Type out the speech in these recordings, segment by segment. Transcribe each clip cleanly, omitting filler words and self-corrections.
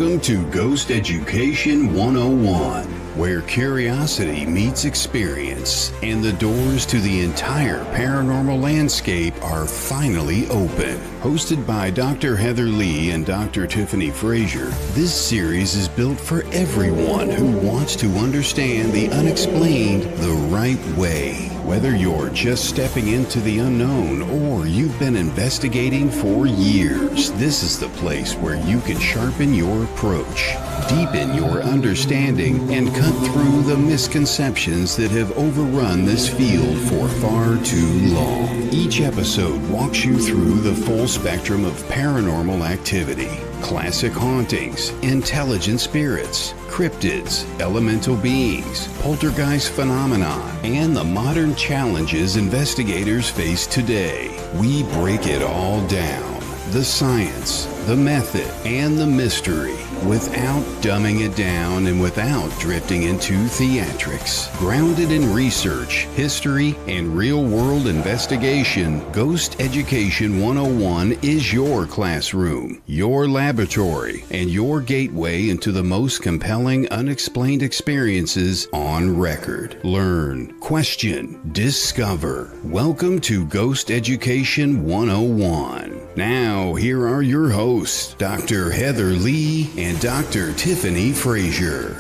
Welcome to Ghost Education 101, where curiosity meets experience and the doors to the entire paranormal landscape are finally open. Hosted by Dr. Heather Leigh and Dr. Tiffany Frazier, this series is built for everyone who wants to understand the unexplained the right way. Whether you're just stepping into the unknown or you've been investigating for years, this is the place where you can sharpen your approach, deepen your understanding, and cut through the misconceptions that have overrun this field for far too long. Each episode walks you through the full spectrum of paranormal activity, classic hauntings, intelligent spirits, cryptids, elemental beings, poltergeist phenomena, and the modern challenges investigators face today. We break it all down. The science, the method, and the mystery, without dumbing it down and without drifting into theatrics. Grounded in research, history, and real-world investigation, Ghost Education 101 is your classroom, your laboratory, and your gateway into the most compelling unexplained experiences on record. Learn, question, discover. Welcome to Ghost Education 101. Now, here are your hosts, Dr. Heather Leigh and Dr. Tiffany Frazier.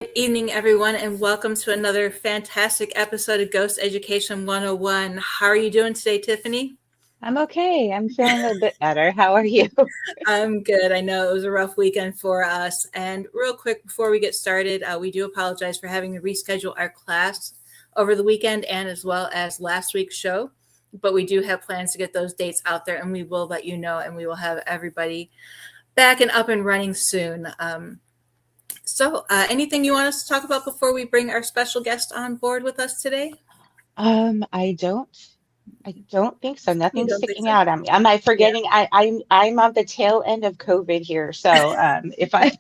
Good evening, everyone, and welcome to another fantastic episode of Ghost Education 101. How are you doing today, Tiffany? I'm okay. I'm feeling a bit better. How are you? I'm good. I know it was a rough weekend for us. And real quick, before we get started, we do apologize for having to reschedule our class over the weekend and as well as last week's show. But we do have plans to get those dates out there, and we will let you know, and we will have everybody back and up and running soon. So anything you want us to talk about before we bring our special guest on board with us today? I don't think so. Nothing's sticking out on me. Am I forgetting? Yeah. I'm on the tail end of COVID here. So if I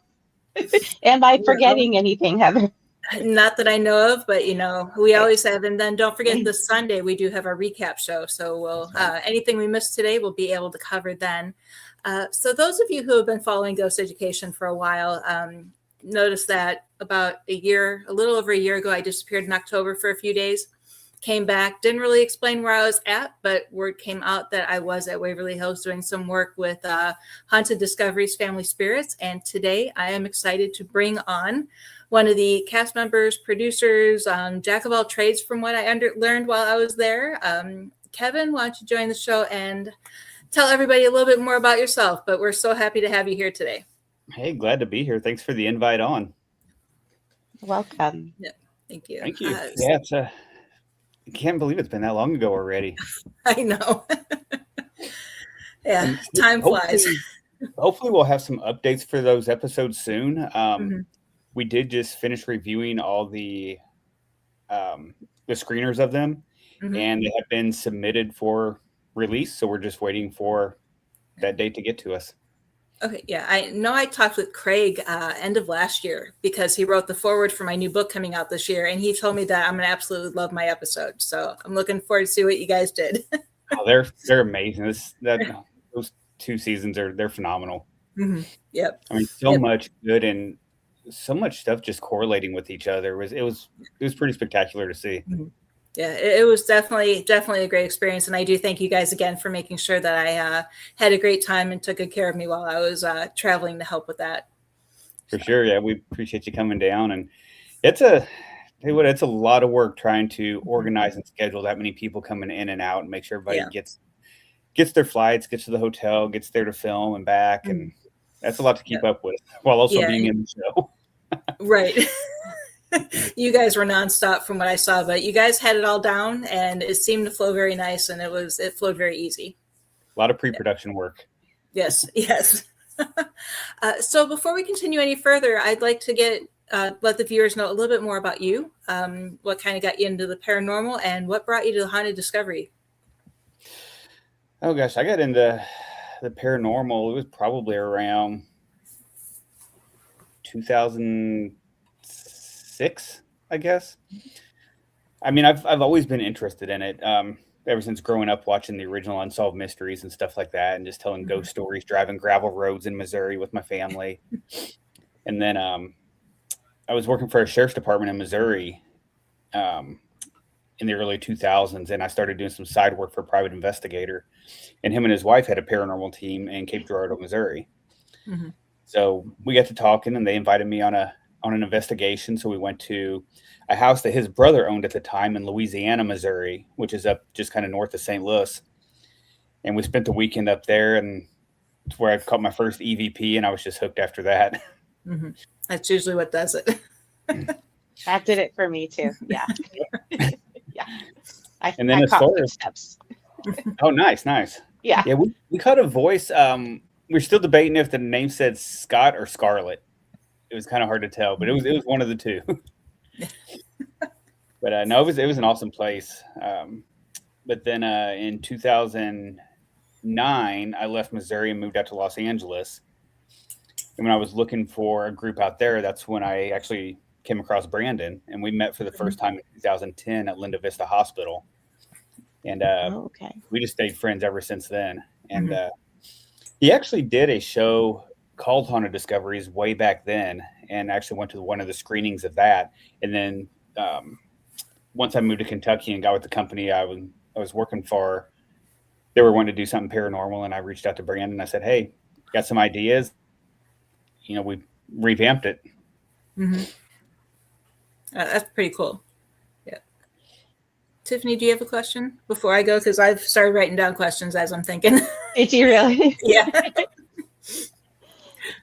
am I forgetting anything, Heather? Not that I know of, but we always have. And then don't forget this Sunday we do have our recap show. So we'll anything we missed today we'll be able to cover then. So those of you who have been following Ghost Education for a while, notice that about a little over a year ago, I disappeared in October for a few days. Came back, didn't really explain where I was at, but word came out that I was at Waverly Hills doing some work with Haunted Discoveries Family Spirits. And today I am excited to bring on one of the cast members, producers, jack of all trades from what I learned while I was there. Kevin, why don't you join the show and tell everybody a little bit more about yourself? But we're so happy to have you here today. Hey, glad to be here. Thanks for the invite on. Welcome. Yeah, thank you. Thank you. I can't believe it's been that long ago already. I know. Yeah, time flies. Hopefully we'll have some updates for those episodes soon. We did just finish reviewing all the screeners of them, and they have been submitted for release. So we're just waiting for that date to get to us. Okay, yeah, I know I talked with Craig end of last year because he wrote the foreword for my new book coming out this year, and he told me that I'm going to absolutely love my episode. So I'm looking forward to see what you guys did. Oh, they're amazing. Those 2 seasons they're phenomenal. Yep. I mean, so much good and so much stuff just correlating with each other. It was pretty spectacular to see. Yeah, it was definitely a great experience. And I do thank you guys again for making sure that I had a great time and took good care of me while I was traveling to help with that. For sure. Yeah, we appreciate you coming down. And it's a lot of work trying to organize and schedule that many people coming in and out and make sure everybody gets their flights, gets to the hotel, gets there to film and back. And that's a lot to keep up with while also being in the show. Right. You guys were nonstop from what I saw, but you guys had it all down and it seemed to flow very nice, and it flowed very easy. A lot of pre-production work. Yes. So before we continue any further, I'd like to let the viewers know a little bit more about you, what kind of got you into the paranormal and what brought you to the Haunted Discovery. Oh gosh, I got into the paranormal. It was probably around 2006, I guess. I mean, I've always been interested in it. ever since growing up watching the original Unsolved Mysteries and stuff like that, and just telling ghost stories, driving gravel roads in Missouri with my family. And then I was working for a sheriff's department in Missouri in the early 2000s, and I started doing some side work for a private investigator. And him and his wife had a paranormal team in Cape Girardeau, Missouri. Mm-hmm. So we got to talking, and they invited me on an investigation. So we went to a house that his brother owned at the time in Louisiana, Missouri, which is up just kind of north of St. Louis. And we spent the weekend up there, and it's where I caught my first EVP, and I was just hooked after that. Mm-hmm. That's usually what does it. That did it for me too. Yeah. Yeah. And then I caught footsteps. Oh, nice. Yeah. Yeah, we caught a voice. We're still debating if the name said Scott or Scarlet. It was kind of hard to tell, but it was one of the two. But no, it was an awesome place. But then in 2009, I left Missouri and moved out to Los Angeles. And when I was looking for a group out there, that's when I actually came across Brandon, and we met for the first time in 2010 at Linda Vista Hospital. And we just stayed friends ever since then. And he actually did a show called Haunted Discoveries way back then, and actually went to one of the screenings of that. And then once I moved to Kentucky and got with the company I was working for, they were wanting to do something paranormal, and I reached out to Brandon and I said, "Hey, got some ideas." We revamped it. Mm-hmm. That's pretty cool. Yeah. Tiffany, do you have a question before I go? Because I've started writing down questions as I'm thinking. Did you really? Yeah.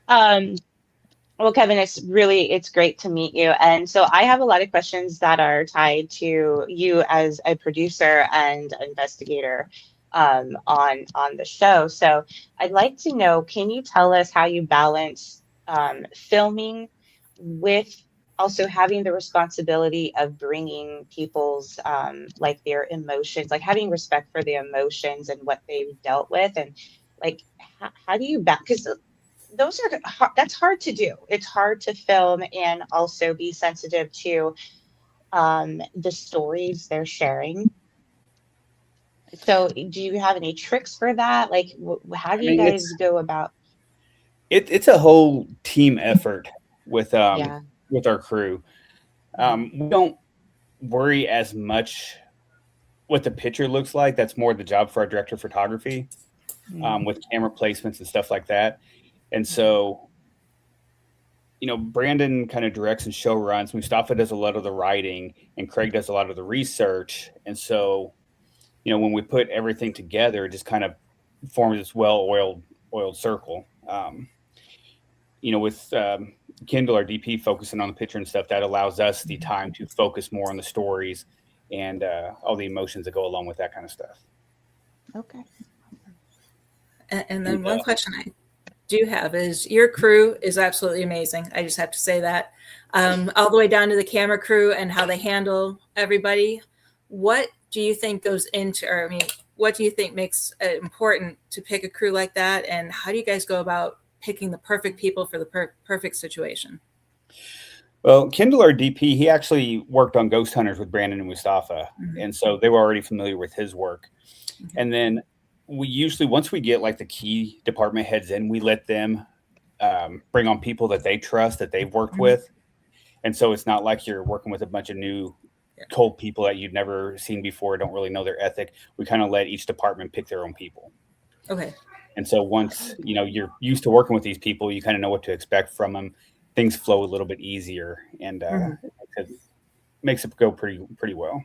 Well, Kevin, it's great to meet you. And so I have a lot of questions that are tied to you as a producer and investigator on the show. So I'd like to know, can you tell us how you balance filming with also having the responsibility of bringing people's like their emotions, like having respect for the emotions and what they've dealt with, and like how do you because that's hard to do. It's hard to film and also be sensitive to the stories they're sharing. So do you have any tricks for that? Like how do you guys go about it's a whole team effort with our crew. We don't worry as much what the picture looks like. That's more the job for our director of photography, with camera placements and stuff like that. And so, Brandon kind of directs and show runs. Mustafa does a lot of the writing, and Craig does a lot of the research. And so, when we put everything together, it just kind of forms this well-oiled circle. With Kendall, our DP, focusing on the picture and stuff, that allows us the time to focus more on the stories and all the emotions that go along with that kind of stuff. Okay. And then one question I do have is, your crew is absolutely amazing. I just have to say that. All the way down to the camera crew and how they handle everybody. What do you think goes into, what do you think makes it important to pick a crew like that? And how do you guys go about picking the perfect people for the perfect situation? Well, Kendall, our DP, he actually worked on Ghost Hunters with Brandon and Mustafa. And so they were already familiar with his work. And then we usually, once we get like the key department heads in, we let them bring on people that they trust, that they've worked with. And so it's not like you're working with a bunch of new cold people that you've never seen before, don't really know their ethic. We kind of let each department pick their own people. Okay. And so once, you're used to working with these people, you kind of know what to expect from them. Things flow a little bit easier, and it makes it go pretty well.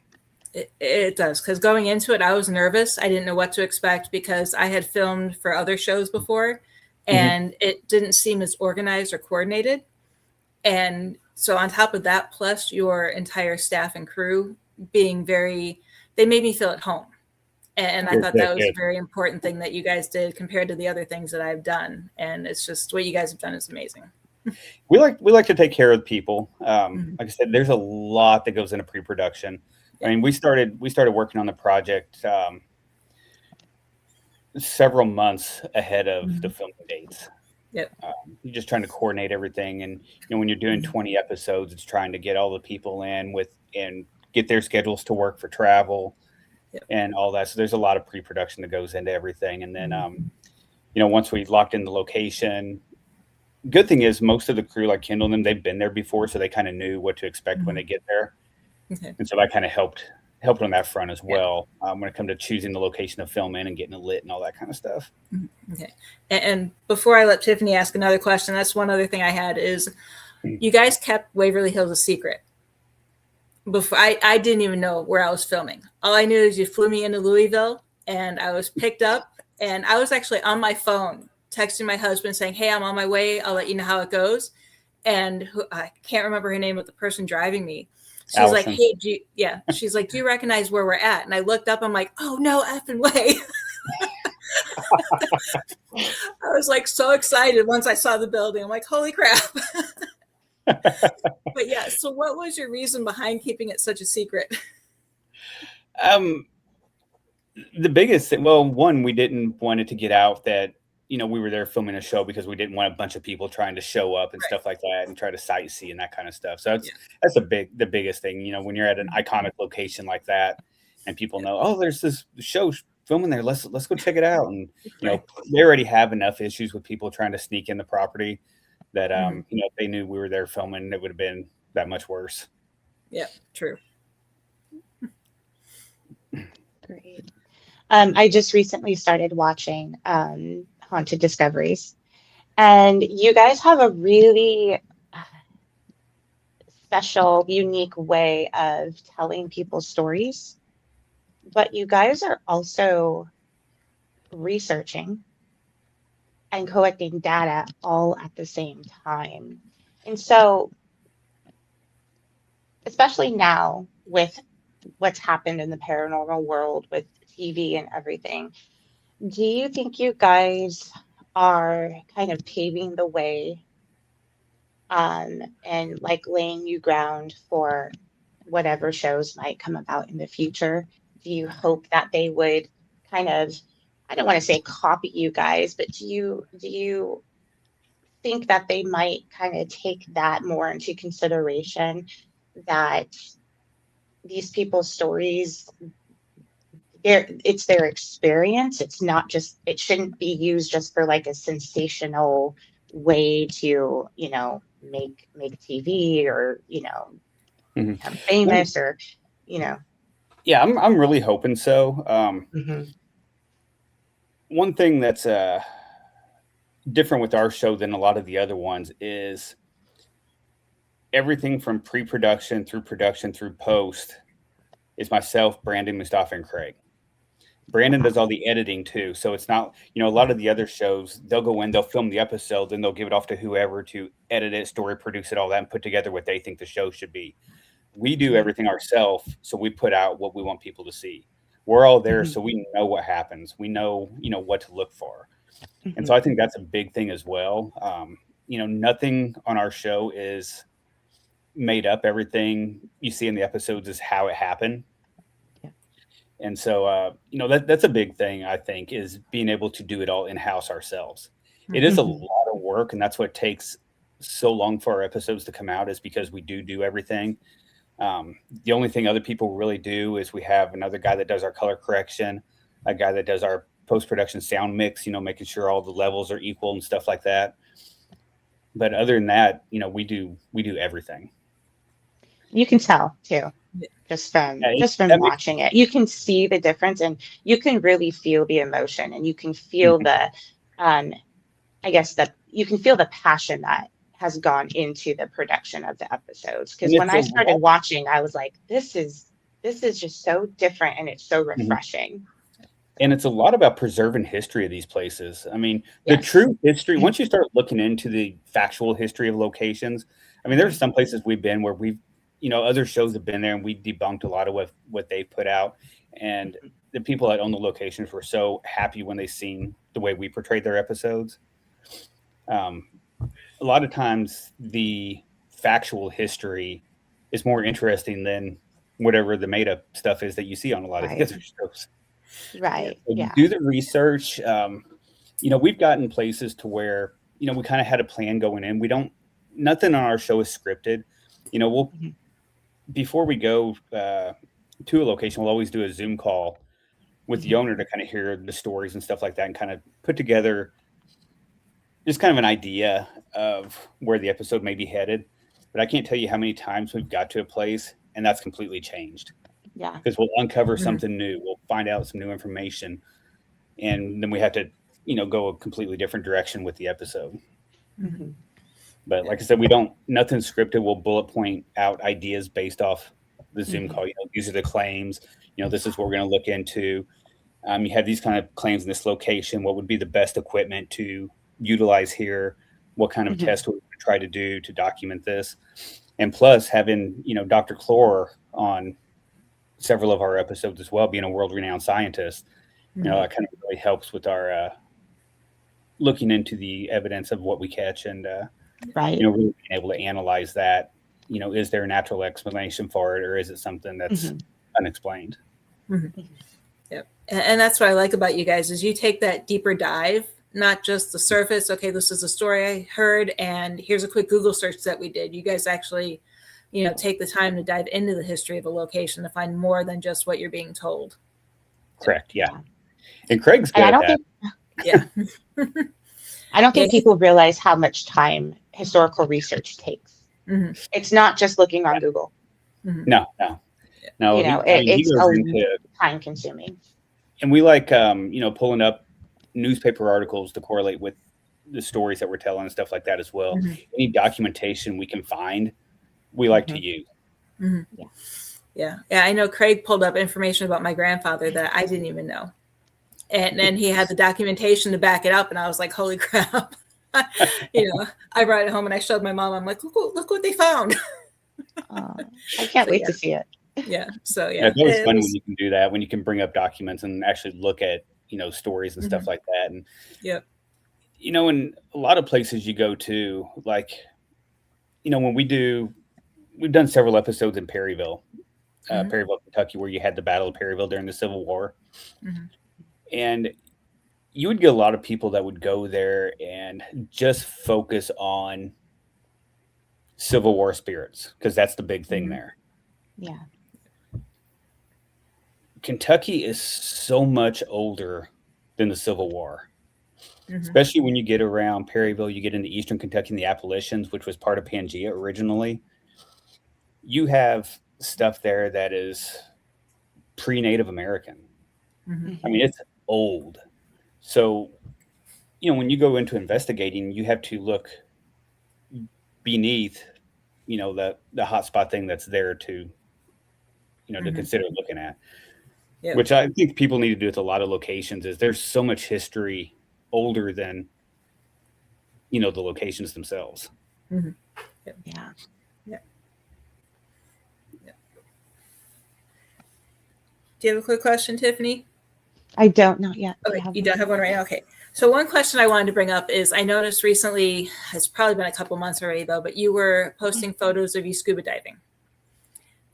It does, because going into it, I was nervous. I didn't know what to expect because I had filmed for other shows before, and it didn't seem as organized or coordinated. And so on top of that, plus your entire staff and crew being they made me feel at home. And I thought that was a very important thing that you guys did compared to the other things that I've done. And it's just what you guys have done is amazing. We like to take care of people. Like I said, there's a lot that goes into pre-production. I mean, we started working on the project several months ahead of the filming dates. Yep. You're just trying to coordinate everything, and when you're doing 20 episodes, it's trying to get all the people in and get their schedules to work for travel. and all that. So there's a lot of pre-production that goes into everything. And then, once we locked in the location, good thing is most of the crew, like Kendall and them, they've been there before, so they kind of knew what to expect when they get there. Okay. And so that kind of helped on that front as well, when it comes to choosing the location to film in and getting it lit and all that kind of stuff. Okay. And before I let Tiffany ask another question, that's one other thing I had is you guys kept Waverly Hills a secret. Before I didn't even know where I was filming. All I knew is you flew me into Louisville and I was picked up, and I was actually on my phone texting my husband saying, "Hey, I'm on my way. I'll let you know how it goes." And I can't remember her name, but the person driving me, she's Allison. Like, "Hey, she's like, do you recognize where we're at?" And I looked up, I'm like, "Oh, no effing way." I was like so excited once I saw the building. I'm like, "Holy crap." But yeah, so what was your reason behind keeping it such a secret? The biggest thing, well, one, we didn't want it to get out that, we were there filming a show, because we didn't want a bunch of people trying to show up and stuff like that and try to sightsee and that kind of stuff. So that's the biggest thing, when you're at an iconic location like that and people know, oh, there's this show filming there. Let's go check it out. And, they already have enough issues with people trying to sneak in the property that, if they knew we were there filming, it would have been that much worse. Yeah, true. Great. I just recently started watching Haunted Discoveries, and you guys have a really special, unique way of telling people's stories, but you guys are also researching and collecting data all at the same time. And so, especially now with what's happened in the paranormal world with TV and everything, do you think you guys are kind of paving the way and like laying new ground for whatever shows might come about in the future? Do you hope that they would kind of, I don't want to say copy you guys, but do you think that they might kind of take that more into consideration, that these people's stories, it's their experience. It's not just, it shouldn't be used just for like a sensational way to, make TV or, become famous or, Yeah, I'm really hoping so. One thing that's different with our show than a lot of the other ones is everything from pre-production through production through post is myself, Brandon, Mustafa, and Craig. Brandon does all the editing too. So it's not, a lot of the other shows, they'll go in, they'll film the episode, then they'll give it off to whoever to edit it, story produce it, all that, and put together what they think the show should be. We do everything ourselves. So we put out what we want people to see. We're all there. So we know what happens. We know, what to look for. And so I think that's a big thing as well. Nothing on our show is made up. Everything you see in the episodes is how it happened. And so, that's a big thing, I think, is being able to do it all in-house ourselves. It is a lot of work, and that's what takes so long for our episodes to come out, is because we do everything. The only thing other people really do is we have another guy that does our color correction, a guy that does our post-production sound mix, making sure all the levels are equal and stuff like that. But other than that, we do everything. You can tell too. Just from watching it, you can see the difference, and you can really feel the emotion, and you can feel the, you can feel the passion that has gone into the production of the episodes. Because when I started watching, I was like, this is just so different, and it's so refreshing. And it's a lot about preserving history of these places. I mean, the true history, once you start looking into the factual history of locations, I mean, there's some places we've been where we've, other shows have been there and we debunked a lot of what they put out. And the people that own the locations were so happy when they seen the way we portrayed their episodes. A lot of times the factual history is more interesting than whatever the made up stuff is that you see on a lot of the other shows. Right. So do the research. We've gotten places to where, we kind of had a plan going in. Nothing on our show is scripted. Before we go to a location, we'll always do a Zoom call with the owner to kind of hear the stories and stuff like that and kind of put together just kind of an idea of where the episode may be headed. But I can't tell you how many times we've got to a place and that's completely changed. Yeah. Because we'll uncover something new. We'll find out some new information. And then we have to, go a completely different direction with the episode. Mm-hmm. But like I said, nothing's scripted. We'll bullet point out ideas based off the Zoom call. These are the claims. This is what we're going to look into. You have these kind of claims in this location. What would be the best equipment to utilize here? What kind of test would we try to do to document this? And plus having, Dr. Clore on several of our episodes as well, being a world-renowned scientist, that kind of really helps with our looking into the evidence of what we catch and, really being able to analyze that. Is there a natural explanation for it, or is it something that's unexplained? Yep. And that's what I like about you guys is you take that deeper dive, not just the surface. Okay, this is a story I heard, and here's a quick Google search that we did. You guys actually, take the time to dive into the history of a location to find more than just what you're being told. Correct. Yeah. And Craig's good at that. I don't think people realize how much time historical research takes. It's not just looking on Google. No. It's time consuming. And we like, pulling up newspaper articles to correlate with the stories that we're telling and stuff like that as well. Any documentation we can find, we like to use. Yeah. I know Craig pulled up information about my grandfather that I didn't even know. And then he had the documentation to back it up. And I was like, holy crap. I brought it home and I showed my mom. I'm like, look what they found. I can't wait to see it. Yeah. So, it's always fun when you can do that, when you can bring up documents and actually look at, stories and stuff like that. And, in a lot of places you go to, like, when we've done several episodes in Perryville, Kentucky, where you had the Battle of Perryville during the Civil War. And you would get a lot of people that would go there and just focus on Civil War spirits, because that's the big thing there. Yeah. Kentucky is so much older than the Civil War, especially when you get around Perryville, you get into Eastern Kentucky and the Appalachians, which was part of Pangea originally. You have stuff there that is pre-Native American. I mean, it's old. So, when you go into investigating, you have to look beneath, the hotspot thing that's there to, to consider looking at. Yep. Which I think people need to do with a lot of locations is there's so much history older than, the locations themselves. Yep. Yeah. Do you have a quick question, Tiffany? I don't know yet. Okay, you don't have one right now? Okay. So one question I wanted to bring up is I noticed recently, it's probably been a couple months already though, but you were posting photos of you scuba diving.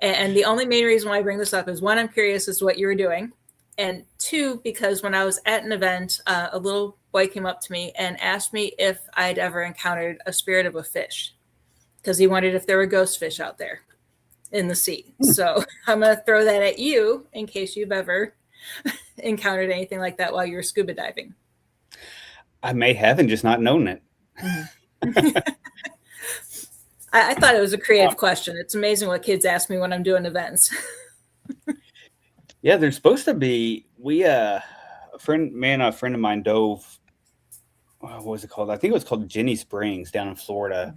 And the only main reason why I bring this up is one, I'm curious as to what you were doing. And two, because when I was at an event, a little boy came up to me and asked me if I'd ever encountered a spirit of a fish, because he wondered if there were ghost fish out there in the sea. So I'm going to throw that at you in case you've ever encountered anything like that while you were scuba diving. I may have and just not known it. I thought it was a creative question. It's amazing what kids ask me when I'm doing events. Yeah, there's supposed to be. A friend of mine dove. What was it called? I think it was called Jenny Springs down in Florida,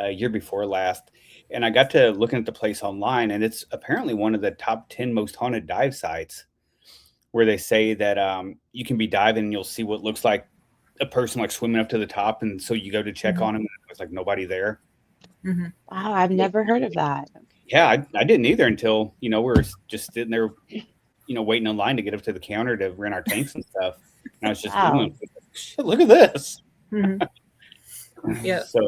year before last. And I got to looking at the place online, and it's apparently one of the top 10 most haunted dive sites, where they say that you can be diving and you'll see what looks like a person like swimming up to the top, and so you go to check on them, and there's like nobody there. Wow, I've never heard of that. Yeah, I didn't either until, we were just sitting there, waiting in line to get up to the counter to rent our tanks and stuff. And I was just going, shit, look at this. Yeah. So,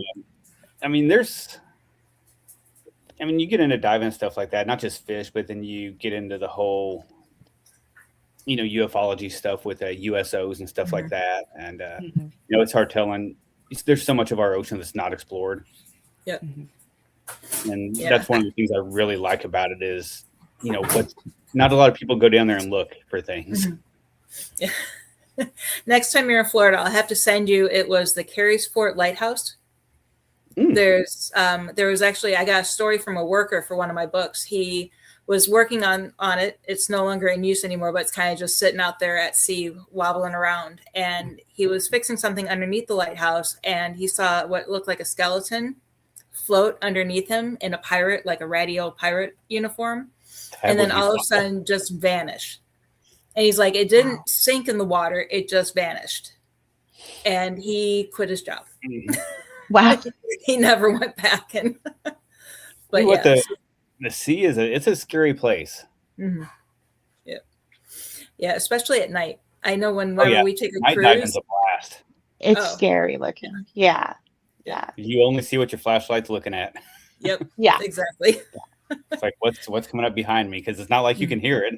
you get into diving and stuff like that, not just fish, but then you get into the whole, ufology stuff with USOs and stuff like that. And, it's hard telling. There's so much of our ocean that's not explored. Yep. And that's one of the things I really like about it is what not a lot of people go down there and look for things. Yeah. Next time you're in Florida, I'll have to send you. It was the Carey's Fort Lighthouse. There was actually, I got a story from a worker for one of my books. He was working on it. It's no longer in use anymore, but it's kind of just sitting out there at sea, wobbling around. And he was fixing something underneath the lighthouse, and he saw what looked like a skeleton float underneath him in a pirate, like a ratty old pirate uniform. And then all of a sudden just vanished. And he's like, it didn't sink in the water. It just vanished. And he quit his job. Wow. He never went back. And but the sea it's a scary place. Mm-hmm. Yeah, especially at night. I know whenever we take a night cruise, diving's a blast. It's scary looking. Yeah. You only see what your flashlight's looking at. Yep. Yeah. Exactly. It's like what's coming up behind me, because it's not like you can hear it.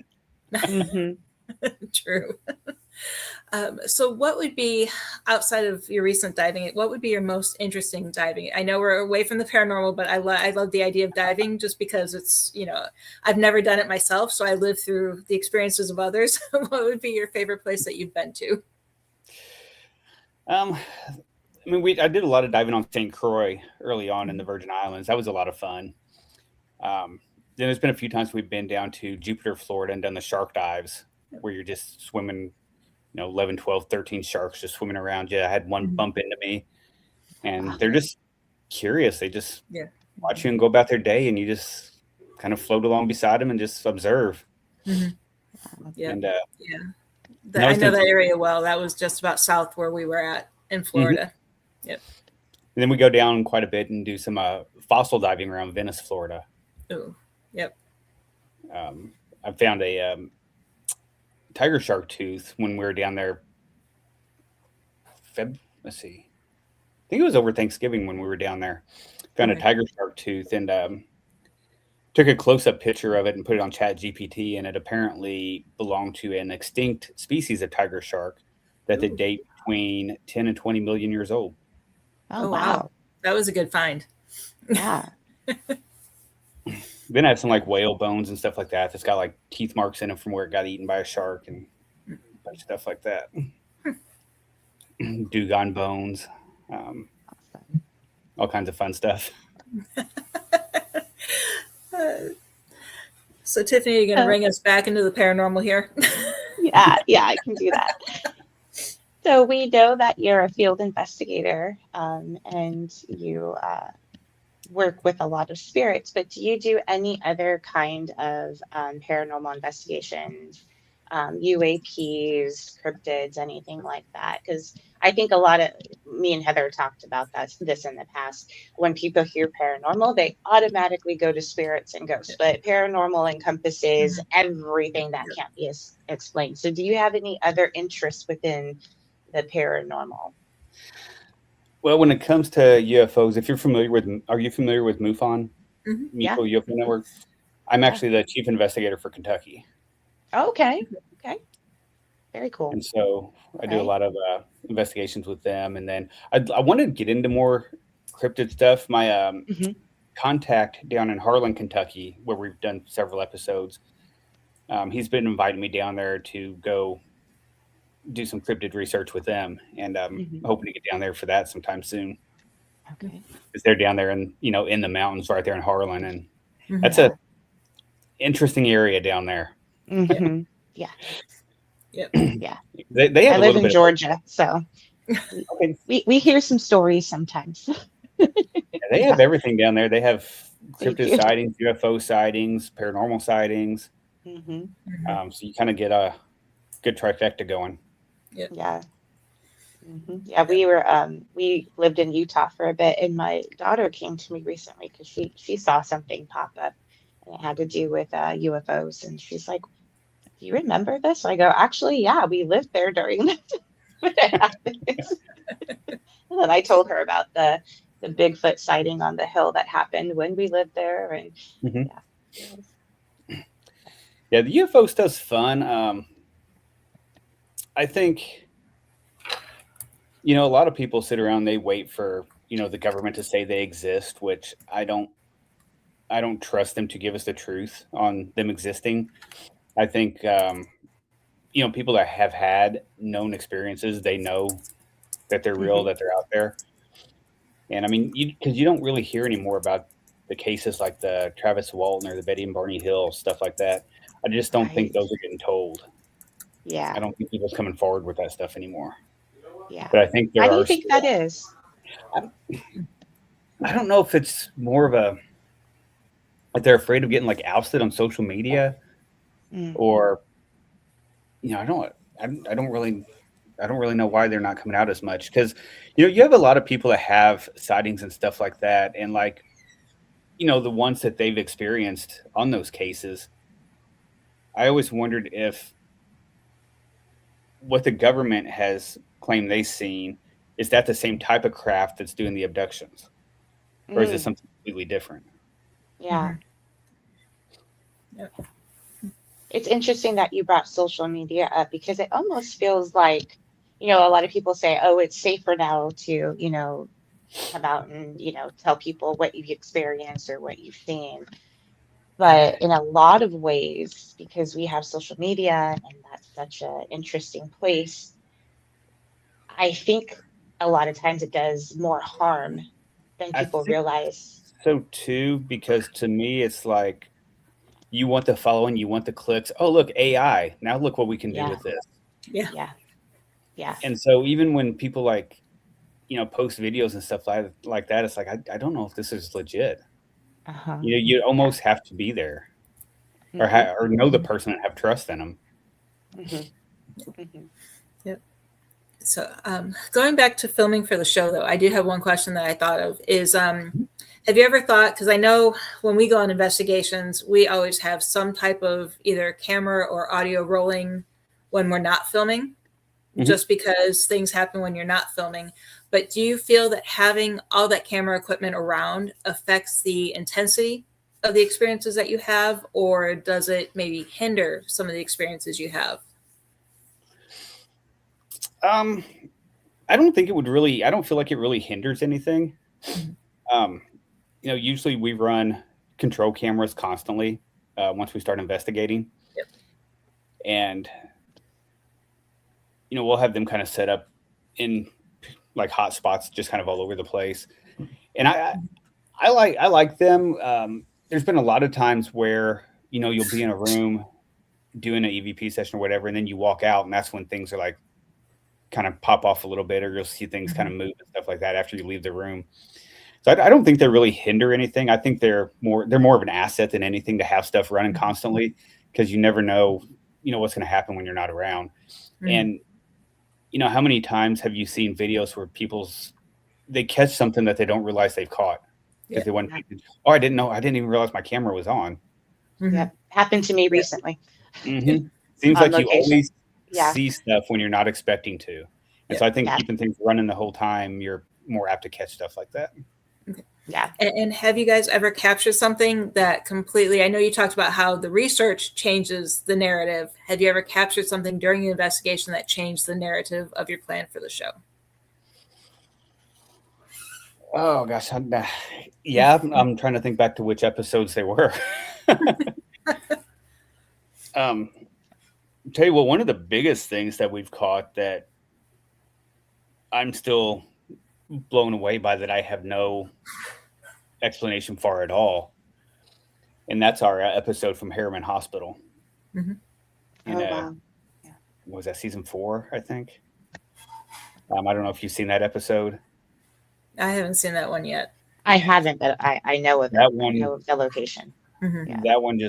Mm-hmm. True. So what would be, outside of your recent diving, what would be your most interesting diving? I know we're away from the paranormal, but I love the idea of diving just because it's, I've never done it myself. So I live through the experiences of others. What would be your favorite place that you've been to? I did a lot of diving on St. Croix early on in the Virgin Islands. That was a lot of fun. Then there's been a few times we've been down to Jupiter, Florida, and done the shark dives where you're just swimming, 11, 12, 13 sharks just swimming around you. I had one bump into me, and they're just curious. They just watch you and go about their day, and you just kind of float along beside them and just observe. Mm-hmm. Yeah. And, I know that area well. That was just about south where we were at in Florida. Mm-hmm. Yep. And then we go down quite a bit and do some fossil diving around Venice, Florida. Oh, yep. I found a tiger shark tooth when we were down there. Let's see. I think it was over Thanksgiving when we were down there. Found a tiger shark tooth and took a close-up picture of it and put it on ChatGPT, and it apparently belonged to an extinct species of tiger shark that they date between 10 and 20 million years old. Oh, wow. That was a good find. Yeah. Then I have some like whale bones and stuff like that. That's got like teeth marks in them from where it got eaten by a shark and a bunch of stuff like that. Dugong bones, all kinds of fun stuff. So Tiffany, are you going to bring us back into the paranormal here? Yeah, I can do that. So we know that you're a field investigator, and you work with a lot of spirits, but do you do any other kind of paranormal investigations, UAPs, cryptids, anything like that? Because I think me and Heather talked about this in the past. When people hear paranormal, they automatically go to spirits and ghosts, but paranormal encompasses everything that can't be explained. So do you have any other interests within the paranormal? Well, when it comes to UFOs, are you familiar with MUFON? Mm-hmm. Yeah. UFO Network? I'm actually the chief investigator for Kentucky. Okay. Very cool. And so I do a lot of investigations with them. And then I wanted to get into more cryptid stuff. My contact down in Harlan, Kentucky, where we've done several episodes, he's been inviting me down there to go do some cryptid research with them, and I'm hoping to get down there for that sometime soon. Okay, because they're down there in the mountains right there in Harlan, and that's a interesting area down there. Mm-hmm. Yeah. Yep. Yeah. They have I live in Georgia, so we hear some stories sometimes. They have everything down there. They have cryptid sightings, UFO sightings, paranormal sightings. So you kind of get a good trifecta going. Yeah. Yeah, we lived in Utah for a bit, and my daughter came to me recently because she saw something pop up, and it had to do with UFOs, and she's like, "Do you remember this?" I go, "Actually, yeah, we lived there during the time when it happened." And then I told her about the Bigfoot sighting on the hill that happened when we lived there, and yeah, the UFO stuff's fun. I think, a lot of people sit around, they wait for, the government to say they exist, which I don't I don't trust them to give us the truth on them existing. I think, people that have had known experiences, they know that they're real, that they're out there. And I mean, because you don't really hear anymore about the cases like the Travis Walton or the Betty and Barney Hill, stuff like that. I just don't think those are getting told. Yeah. I don't think people's coming forward with that stuff anymore. Yeah. But I think Why do you think that is? I don't know if it's more of a, like they're afraid of getting like ousted on social media, or, I don't really know why they're not coming out as much. Because, you have a lot of people that have sightings and stuff like that. And like, the ones that they've experienced on those cases, I always wondered if what the government has claimed they've seen, is that the same type of craft that's doing the abductions? Or is it something completely different? Yeah. It's interesting that you brought social media up, because it almost feels like, a lot of people say, oh, it's safer now to, come out and, tell people what you've experienced or what you've seen. But in a lot of ways, because we have social media and that's such an interesting place, I think a lot of times it does more harm than I people think realize. so too, because to me, it's like, you want the following, you want the clicks. Oh, look, AI. Now look what we can do with this. Yeah. And so even when people like, post videos and stuff like that, it's like, I don't know if this is legit. You almost have to be there, or know the person and have trust in them. Yep. So going back to filming for the show, though, I do have one question that I thought of is, have you ever thought, because I know when we go on investigations, we always have some type of either camera or audio rolling when we're not filming, just because things happen when you're not filming. But do you feel that having all that camera equipment around affects the intensity of the experiences that you have, or does it maybe hinder some of the experiences you have? I don't think it would really, I don't feel like it really hinders anything. Usually we run control cameras constantly once we start investigating. Yep. And, we'll have them kind of set up in like hot spots, just kind of all over the place. And I like them. There's been a lot of times where, you'll be in a room doing an EVP session or whatever, and then you walk out, and that's when things are like kind of pop off a little bit, or you'll see things kind of move and stuff like that after you leave the room. So I don't think they really hinder anything. I think they're more of an asset than anything to have stuff running constantly, because you never know, what's going to happen when you're not around. And, how many times have you seen videos where they catch something that they don't realize they've caught because they went, oh, I didn't know. I didn't even realize my camera was on. Yeah. Happened to me recently. Seems like you always see stuff when you're not expecting to. And so I think keeping things running the whole time, you're more apt to catch stuff like that. Yeah. And have you guys ever captured something that completely, I know you talked about how the research changes the narrative. Have you ever captured something during the investigation that changed the narrative of your plan for the show? Oh gosh. I'm trying to think back to which episodes they were. Tell you what, one of the biggest things that we've caught that I'm still blown away by, that I have no explanation for at all, and that's our episode from Harriman Hospital. Wow. Was that season 4? I think. I don't know if you've seen that episode. I haven't seen that one yet. I haven't, but I know of that one. I know of the location. That one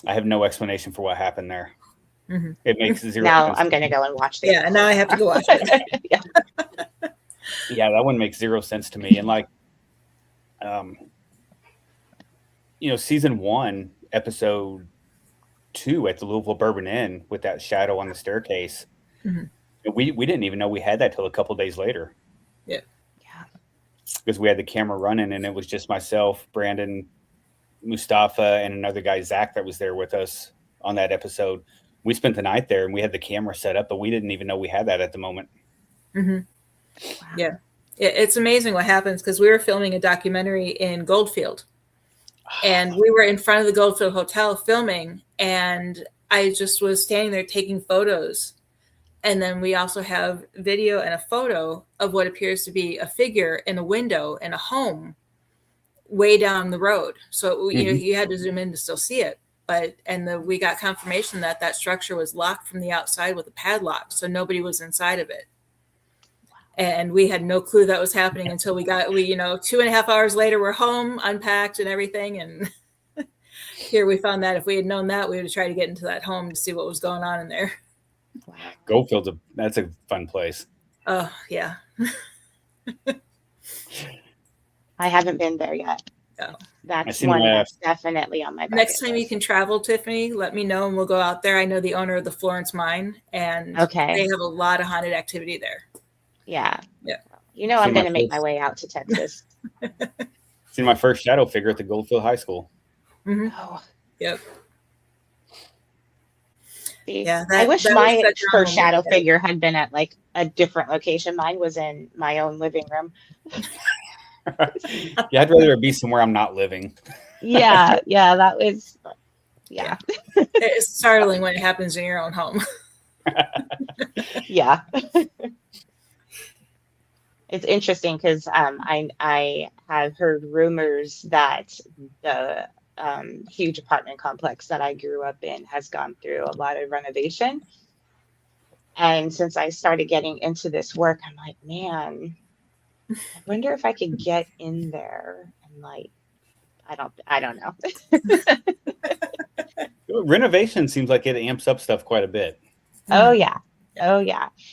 I have no explanation for what happened there. It makes zero now sense. I'm going to go and watch this. Yeah, and now I have to go watch it. Yeah, that one makes zero sense to me. And like, season 1, episode 2 at the Louisville Bourbon Inn with that shadow on the staircase. We didn't even know we had that till a couple days later. Yeah. Because we had the camera running, and it was just myself, Brandon, Mustafa, and another guy, Zach, that was there with us on that episode. We spent the night there, and we had the camera set up, but we didn't even know we had that at the moment. Yeah. It's amazing what happens, because we were filming a documentary in Goldfield, and we were in front of the Goldfield Hotel filming, and I just was standing there taking photos. And then we also have video and a photo of what appears to be a figure in a window in a home way down the road. So, you know, you had to zoom in to still see it. We got confirmation that that structure was locked from the outside with a padlock. So nobody was inside of it. And we had no clue that was happening until we 2.5 hours later, we're home, unpacked and everything. And here we found that if we had known that, we would have tried to get into that home to see what was going on in there. Wow. Goldfield's that's a fun place. Oh, yeah. I haven't been there yet. Oh. That's one that's definitely on my bucket Next time list. you can travel, Tiffany, let me know and we'll go out there. I know the owner of the Florence Mine, and they have a lot of haunted activity there. Yeah. Yeah. You know, I'm going to make my way out to Texas. Seen my first shadow figure at the Goldfield High School. Mm-hmm. Oh. Yep. Yeah, I wish my first shadow figure had been at like a different location. Mine was in my own living room. Yeah, I'd rather it be somewhere I'm not living. Yeah, that was, yeah. It's startling when it happens in your own home. Yeah. It's interesting because I have heard rumors that the huge apartment complex that I grew up in has gone through a lot of renovation. And since I started getting into this work, I'm like, man, I wonder if I could get in there and like, I don't know. Renovation seems like it amps up stuff quite a bit. Oh yeah.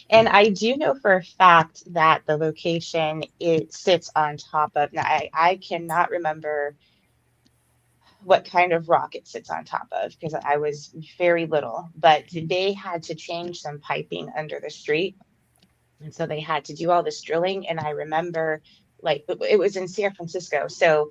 And I do know for a fact that the location, it sits on top of, now I cannot remember what kind of rock it sits on top of because I was very little, but they had to change some piping under the street. And so they had to do all this drilling. And I remember like it was in San Francisco. So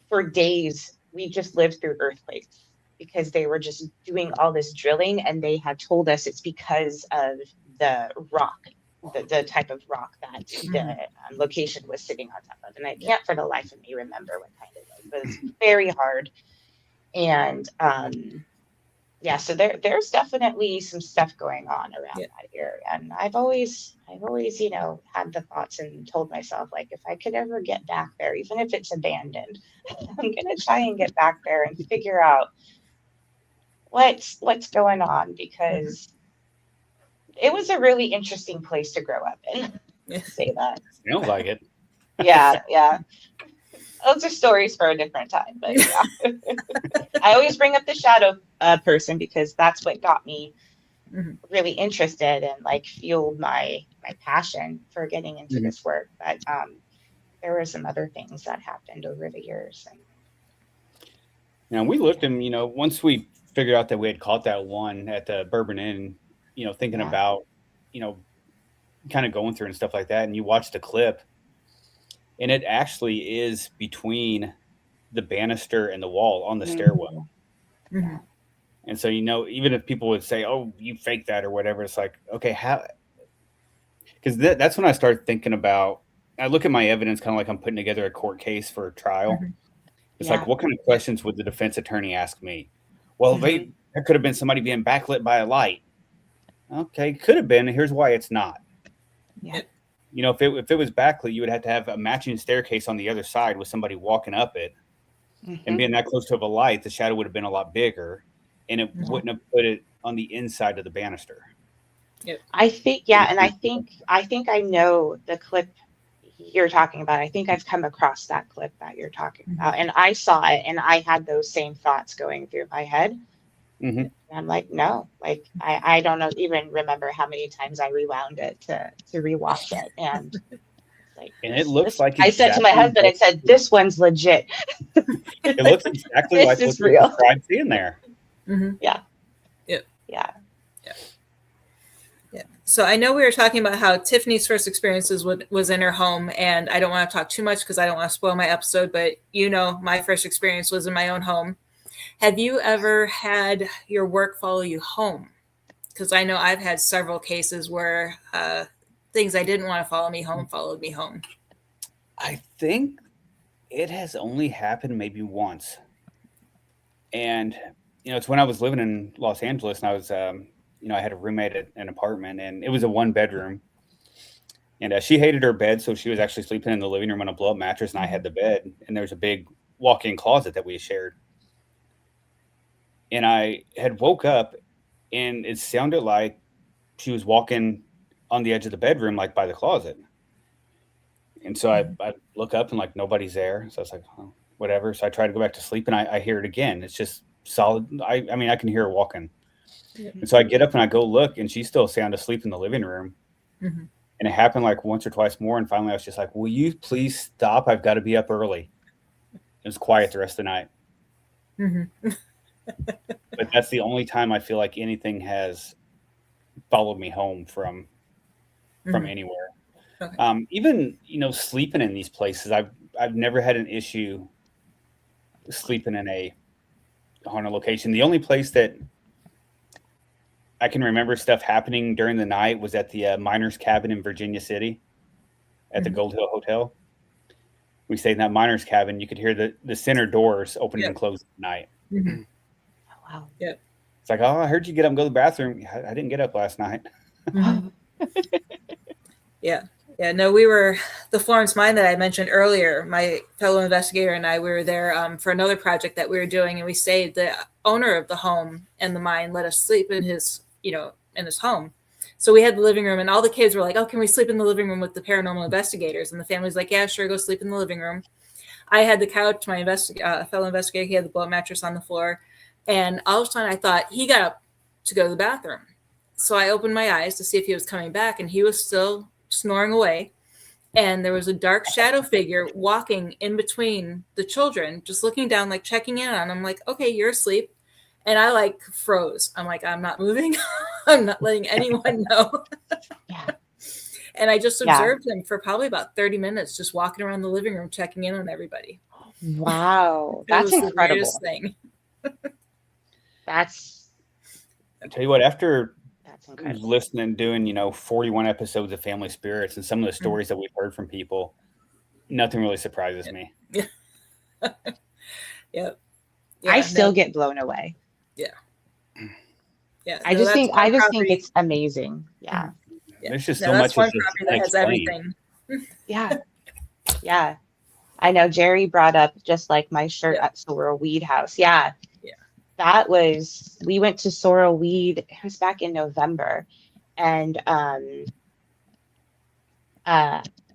for days, we just lived through earthquakes because they were just doing all this drilling. And they had told us it's because of the rock, the type of rock that the location was sitting on top of. And I can't for the life of me remember what kind it was, but it's very hard. And yeah, so there's definitely some stuff going on around that area. And I've always, you know, had the thoughts and told myself, like, if I could ever get back there, even if it's abandoned, I'm going to try and get back there and figure out what's going on, because it was a really interesting place to grow up in. Say that. Sounds like it. Yeah. Those are stories for a different time, but yeah. I always bring up the shadow person because that's what got me really interested and like fueled my passion for getting into this work. But there were some other things that happened over the years. Now we looked and, you know, once we figured out that we had caught that one at the Bourbon Inn, you know, thinking about, you know, kind of going through and stuff like that. And you watch the clip. And it actually is between the banister and the wall on the stairwell. Mm-hmm. And so, you know, even if people would say, oh, you faked that or whatever, it's like, okay, how? Because that's when I start thinking about, I look at my evidence kind of like I'm putting together a court case for a trial. It's like, what kind of questions would the defense attorney ask me? Well, there could have been somebody being backlit by a light. Okay, could have been. Here's why it's not. Yeah. You know, if it was backlit, you would have to have a matching staircase on the other side with somebody walking up it. And being that close to a light, the shadow would have been a lot bigger, and it wouldn't have put it on the inside of the banister. Yep. I think, and I think I know the clip you're talking about. I think I've come across that clip that you're talking about, and I saw it, and I had those same thoughts going through my head. And I'm like, no, like I don't even remember how many times I rewound it to rewatch it, and like, and it looks like I said to my husband, I said, this one's legit. It looks exactly like what you described seeing there. Yeah. So I know we were talking about how Tiffany's first experiences was in her home, and I don't want to talk too much because I don't want to spoil my episode, but you know, my first experience was in my own home. Have you ever had your work follow you home? Because I know I've had several cases where things I didn't want to follow me home followed me home? I think it has only happened maybe once. And, it's when I was living in Los Angeles and I was, I had a roommate at an apartment and it was a 1-bedroom. And she hated her bed. So she was actually sleeping in the living room on a blow up mattress and I had the bed. And there's a big walk in closet that we shared. And I had woke up and it sounded like she was walking on the edge of the bedroom, like by the closet. And so I look up and like nobody's there. So I was like, oh, whatever. So I try to go back to sleep and I hear it again. It's just solid. I mean, I can hear her walking. Yeah. And so I get up and I go look and she's still sound asleep in the living room. Mm-hmm. And it happened like once or twice more. And finally I was just like, will you please stop? I've got to be up early. It was quiet the rest of the night. Mm-hmm. But that's the only time I feel like anything has followed me home from anywhere. Okay. Even, sleeping in these places, I've never had an issue sleeping in a haunted location. The only place that I can remember stuff happening during the night was at the Miners Cabin in Virginia City at the Gold Hill Hotel. We stayed in that Miners Cabin. You could hear the center doors opening and closing at night. Mm-hmm. Oh, wow. Yeah. It's like, oh, I heard you get up and go to the bathroom. I didn't get up last night. Yeah. Yeah, no, we were the Florence mine that I mentioned earlier. My fellow investigator and I, we were there for another project that we were doing, and we stayed. The owner of the home and the mine let us sleep in his, in his home. So we had the living room, and all the kids were like, "Oh, can we sleep in the living room with the paranormal investigators?" And the family's like, "Yeah, sure, go sleep in the living room." I had the couch. My fellow investigator, he had the blow-up mattress on the floor, and all of a sudden, I thought he got up to go to the bathroom. So I opened my eyes to see if he was coming back, and he was still snoring away, and there was a dark shadow figure walking in between the children, just looking down, like checking in on them, like, okay, you're asleep. And I like froze. I'm like, I'm not moving. I'm not letting anyone know. Yeah. And I just observed him for probably about 30 minutes, just walking around the living room, checking in on everybody. Wow. That's incredible. The weirdest thing. I tell you what, after listening, doing, 41 episodes of Family Spirits and some of the stories that we've heard from people, nothing really surprises me. Yeah. Yeah. I still get blown away. Yeah. Yeah. I just think it's amazing. Yeah. There's just so much property that has everything. Yeah. Yeah. I know Jerry brought up just like my shirt at Sorrel Weed House. Yeah. We went to Sorrel Weed, it was back in November, and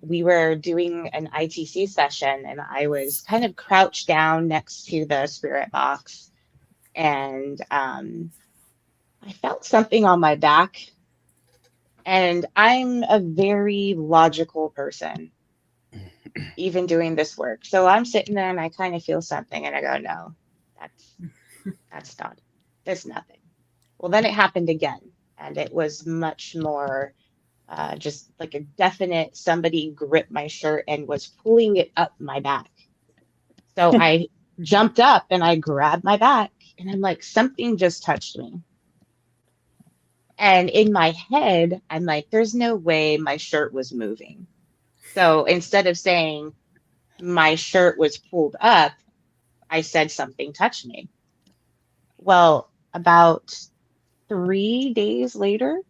we were doing an ITC session, and I was kind of crouched down next to the spirit box, and I felt something on my back, and I'm a very logical person, even doing this work. So I'm sitting there and I kind of feel something, and I go, no, there's nothing. Well, then it happened again, and it was much more just like a definite, somebody gripped my shirt and was pulling it up my back. So I jumped up and I grabbed my back, and I'm like, something just touched me. And in my head, I'm like, there's no way my shirt was moving. So instead of saying my shirt was pulled up, I said something touched me. Well, about 3 days later,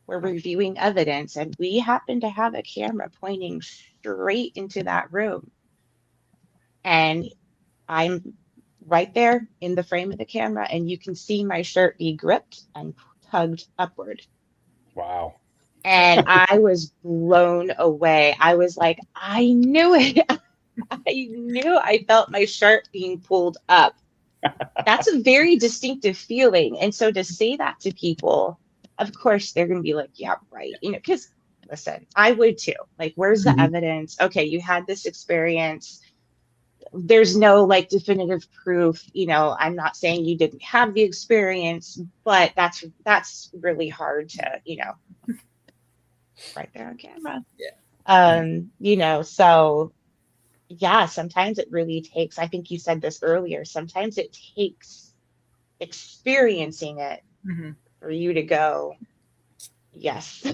we're reviewing evidence, and we happen to have a camera pointing straight into that room. And I'm right there in the frame of the camera, and you can see my shirt be gripped and tugged upward. Wow. And I was blown away. I was like, I knew it. I felt my shirt being pulled up. That's a very distinctive feeling. And so to say that to people, of course, they're going to be like, yeah, right. Because listen, I would too. Like, where's the evidence? Okay, you had this experience. There's no like definitive proof. I'm not saying you didn't have the experience, but that's really hard to, right there on camera. Yeah. So yeah, sometimes it really takes, I think you said this earlier, sometimes it takes experiencing it for you to go, yes.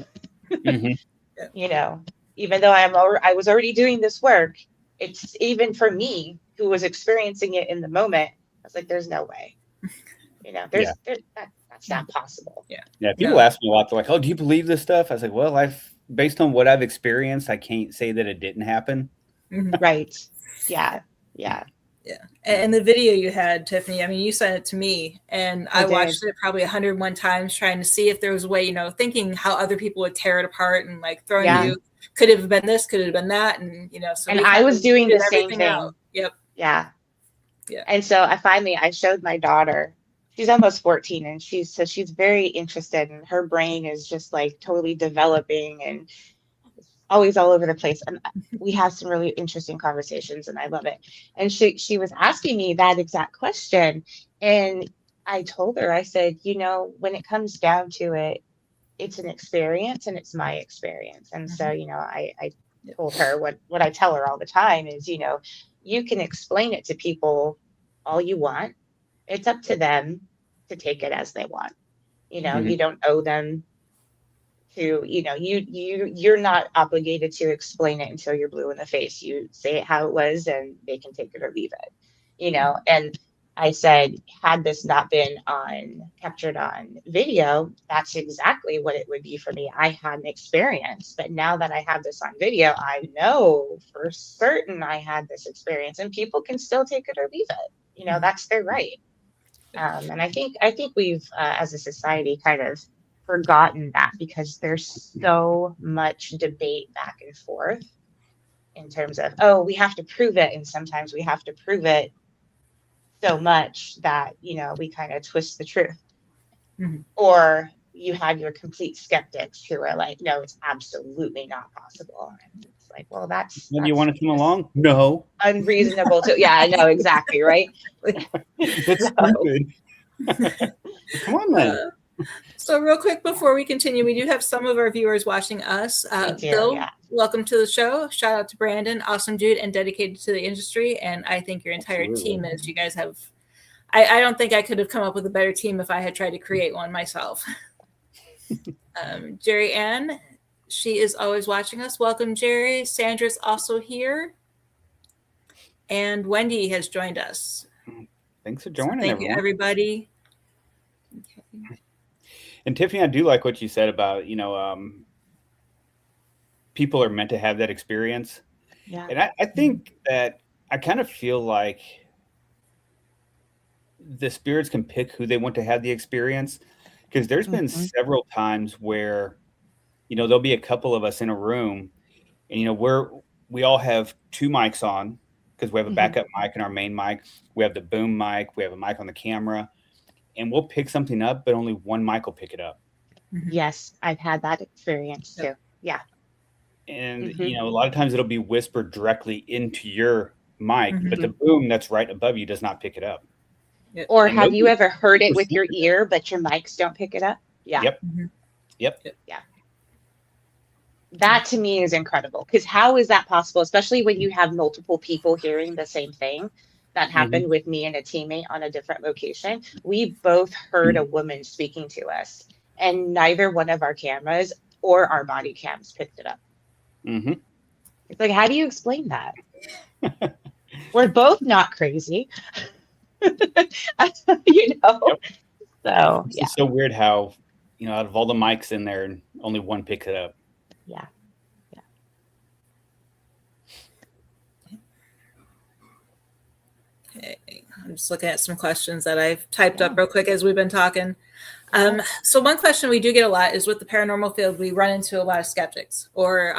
you know, even though I was already doing this work, it's even for me who was experiencing it in the moment, I was like, there's no way, you know, that's not possible. Yeah. People ask me a lot. They're like, "Oh, do you believe this stuff?" I was like, "Well, based on what I've experienced, I can't say that it didn't happen." Right. Yeah. And the video you had, Tiffany, I mean, you sent it to me, and I watched it probably 101 times trying to see if there was a way, you know, thinking how other people would tear it apart and like throwing you, could it have been this, could it have been that, and you know, so and I was doing the same thing. Out. Yep. Yeah. And so I showed my daughter. She's almost 14, and she's very interested, and her brain is just like totally developing and always all over the place. And we have some really interesting conversations, and I love it. And she was asking me that exact question, and I told her, I said, you know, when it comes down to it, it's an experience, and it's my experience. And so, you know, I told her what I tell her all the time is, you know, you can explain it to people all you want. It's up to them to take it as they want. You know, you don't owe them to, you know, you're not obligated to explain it until you're blue in the face. You say it how it was, and they can take it or leave it, you know. And I said, had this not been captured on video, that's exactly what it would be for me. I had an experience, but now that I have this on video, I know for certain I had this experience, and people can still take it or leave it. You know, that's their right. And I think we've, as a society, kind of forgotten that, because there's so much debate back and forth in terms of, oh, we have to prove it, and sometimes we have to prove it so much that, you know, we kind of twist the truth. Or you have your complete skeptics who are like, no, it's absolutely not possible. And it's like, well, that's you want to come along? No. Unreasonable to, yeah, I know, exactly, right? It's stupid. Come on, then. So real quick before we continue, we do have some of our viewers watching us. Bill, welcome to the show. Shout out to Brandon, awesome dude and dedicated to the industry. And I think your entire team is. You guys have, I don't think I could have come up with a better team if I had tried to create one myself. Jerry Ann, she is always watching us. Welcome, Jerry. Sandra's also here. And Wendy has joined us. Thanks for joining, thank you, everybody. Okay. And Tiffany, I do like what you said about, you know, people are meant to have that experience. Yeah. And I think that I kind of feel like the spirits can pick who they want to have the experience, because there's been several times where, you know, there'll be a couple of us in a room, and, you know, we all have two mics on, because we have a backup mic and our main mic. We have the boom mic. We have a mic on the camera. And we'll pick something up, but only one mic will pick it up. Yes, I've had that experience too. Yeah. And, you know, a lot of times it'll be whispered directly into your mic, but the boom that's right above you does not pick it up. Or have you ever heard it with your ear, but your mics don't pick it up? Yeah. Yep. Yeah. That to me is incredible, because how is that possible, especially when you have multiple people hearing the same thing? That happened with me and a teammate on a different location. We both heard a woman speaking to us, and neither one of our cameras or our body cams picked it up. It's like, how do you explain that? We're both not crazy. You know? So, yeah. It's so weird how, you know, out of all the mics in there, only one picks it up. Yeah. Okay. I'm just looking at some questions that I've typed up real quick as we've been talking. So one question we do get a lot is, with the paranormal field, we run into a lot of skeptics or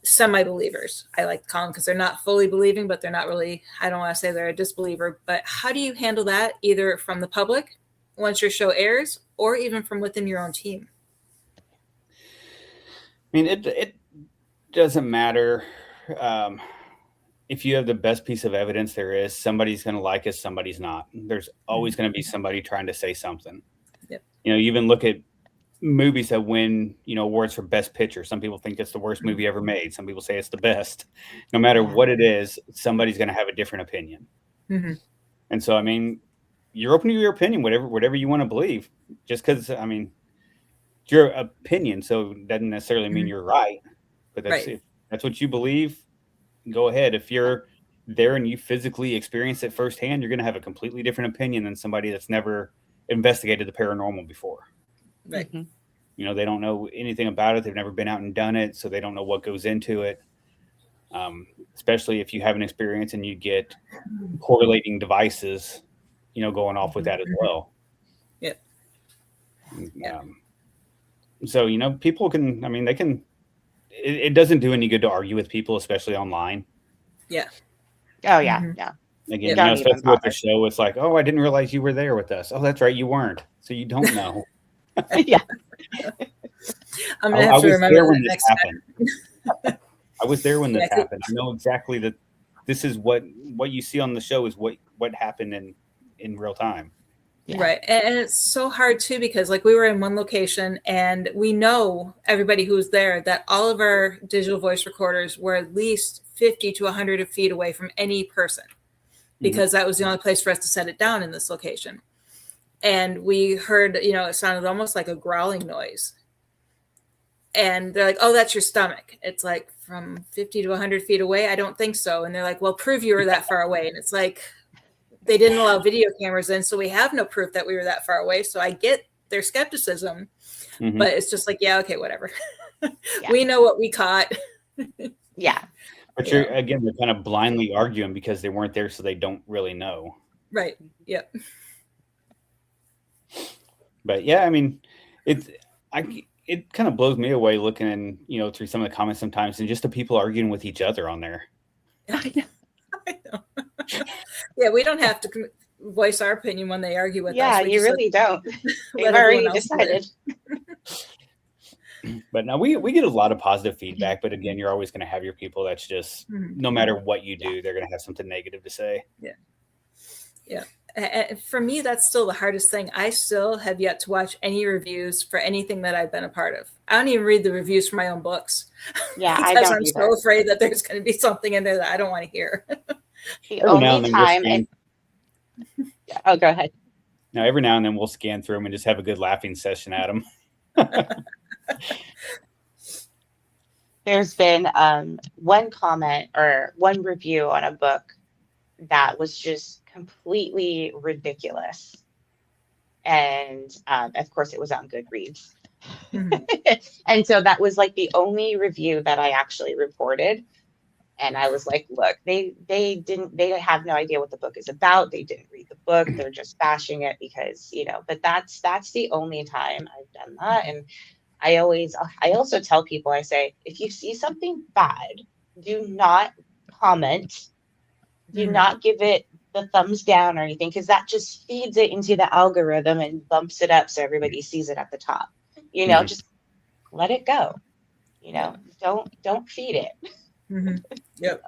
semi-believers. I like to call them, because they're not fully believing, but they're not really, I don't want to say they're a disbeliever. But how do you handle that, either from the public once your show airs, or even from within your own team? I mean, it doesn't matter. If you have the best piece of evidence there is, somebody's going to like us, somebody's not. There's always going to be somebody trying to say something. Yep. You know, you even look at movies that win, you know, awards for best picture. Some people think it's the worst movie ever made. Some people say it's the best. No matter what it is, somebody's going to have a different opinion. And so, I mean, you're open to your opinion, whatever you want to believe. Just because, I mean, your opinion, so it doesn't necessarily mean you're right. But Right. if that's what you believe, go ahead. If you're there and you physically experience it firsthand, you're going to have a completely different opinion than somebody that's never investigated the paranormal before. Right. Mhm. You know, they don't know anything about it. They've never been out and done it, so they don't know what goes into it. Especially if you have an experience and you get correlating devices, you know, going off with that as well. Yep. Yeah. So, you know, people can, I mean, they can, it doesn't do any good to argue with people, especially online. Yeah. Oh yeah, Mhm. yeah. Again, you Don't know, even especially with the bother. show, it's like, oh, I didn't realize you were there with us. Oh, that's right, you weren't. So you don't know. Yeah. I'm I gonna have to was remember there that when this next happened. I was there when this Yeah, happened. I know exactly that this is what you see on the show is what happened in real time. Yeah. Right. And it's so hard too, because like we were in one location and we know everybody who's there that all of our digital voice recorders were at least 50 to 100 feet away from any person, because that was the only place for us to set it down in this location. And we heard, you know, it sounded almost like a growling noise. And they're like, oh, that's your stomach. It's like, from 50 to 100 feet away? I don't think so. And they're like, well, prove you were that far away. And it's like, they didn't allow video cameras in, so we have no proof that we were that far away. So I get their skepticism, but it's just like, yeah, okay, whatever. Yeah. We know what we caught. Yeah. But you're again, they're kind of blindly arguing because they weren't there, so they don't really know. Right. Yep. But yeah, I mean, it kind of blows me away looking, you know, through some of the comments sometimes, and just the people arguing with each other on there. I know. Yeah, we don't have to voice our opinion when they argue with us. Yeah, you really don't. They've already decided. But now we get a lot of positive feedback, but again, you're always going to have your people that's just, no matter what you do, they're going to have something negative to say. Yeah. Yeah. For me, that's still the hardest thing. I still have yet to watch any reviews for anything that I've been a part of. I don't even read the reviews for my own books. Yeah, because I don't I'm either. so afraid that there's going to be something in there that I don't want to hear. The only time, oh, go ahead. Now, every now and then we'll scan through them and just have a good laughing session at them. There's been one comment or one review on a book that was just completely ridiculous. And of course, it was on Goodreads. And so that was like the only review that I actually reported. And I was like, look, they have no idea what the book is about. They didn't read the book. They're just bashing it because, you know, but that's the only time I've done that. And I also tell people, I say, if you see something bad, do not comment. Do not give it the thumbs down or anything, because that just feeds it into the algorithm and bumps it up so everybody sees it at the top. You know, just let it go. You know, don't feed it. Yep.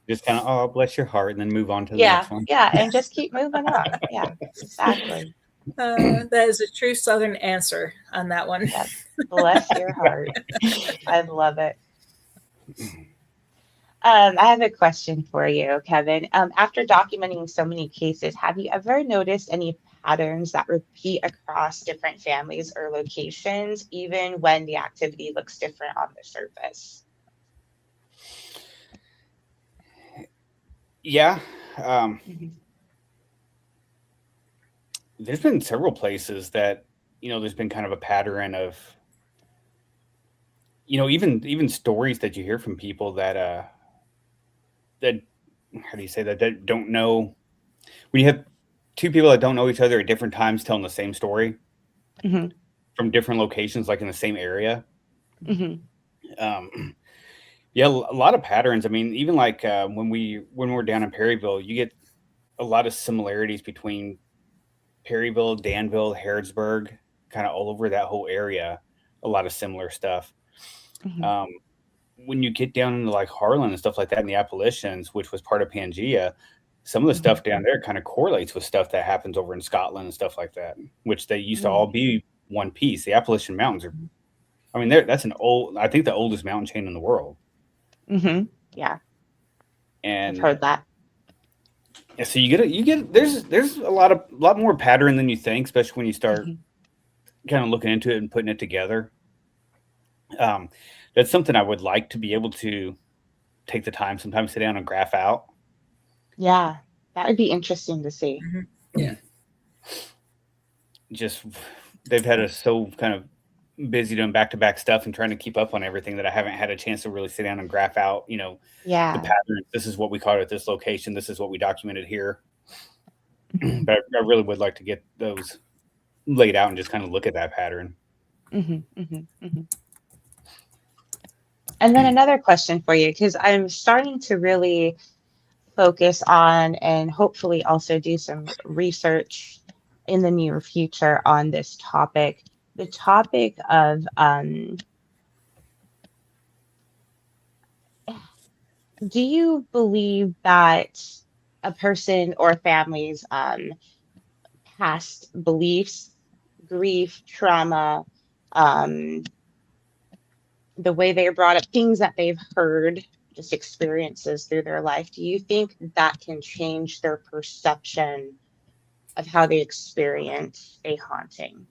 Just kind of, oh, bless your heart, and then move on to the next one. Yeah, and just keep moving on. Yeah, exactly. That is a true Southern answer on that one. Yeah. Bless your heart. I love it. I have a question for you, Kevin. After documenting so many cases, have you ever noticed any patterns that repeat across different families or locations, even when the activity looks different on the surface? Yeah. There's been several places that, you know, there's been kind of a pattern of, you know, even stories that you hear from people that how do you say that don't know, when you have two people that don't know each other at different times telling the same story from different locations, like in the same area. Yeah, a lot of patterns. I mean, even like when we're down in Perryville, you get a lot of similarities between Perryville, Danville, Harrodsburg, kind of all over that whole area. A lot of similar stuff. When you get down into like Harlan and stuff like that in the Appalachians, which was part of Pangea, some of the stuff down there kind of correlates with stuff that happens over in Scotland and stuff like that, which they used to all be one piece. The Appalachian Mountains are, I mean, that's I think the oldest mountain chain in the world. Yeah. And I've heard that. Yeah, so you get there's a lot more pattern than you think, especially when you start kind of looking into it and putting it together. That's something I would like to be able to take the time sometimes, sit down and graph out. Yeah, that would be interesting to see. Mhm. Yeah. Just they've had us so kind of busy doing back-to-back stuff and trying to keep up on everything that I haven't had a chance to really sit down and graph out, the Yeah. patterns. This is what we caught at this location. This is what we documented here. But I really would like to get those laid out and just kind of look at that pattern. And then another question for you, because I'm starting to really focus on and hopefully also do some research in the near future on this topic. The topic of do you believe that a person or family's past beliefs, grief, trauma, the way they are brought up, things that they've heard, just experiences through their life, do you think that can change their perception of how they experience a haunting?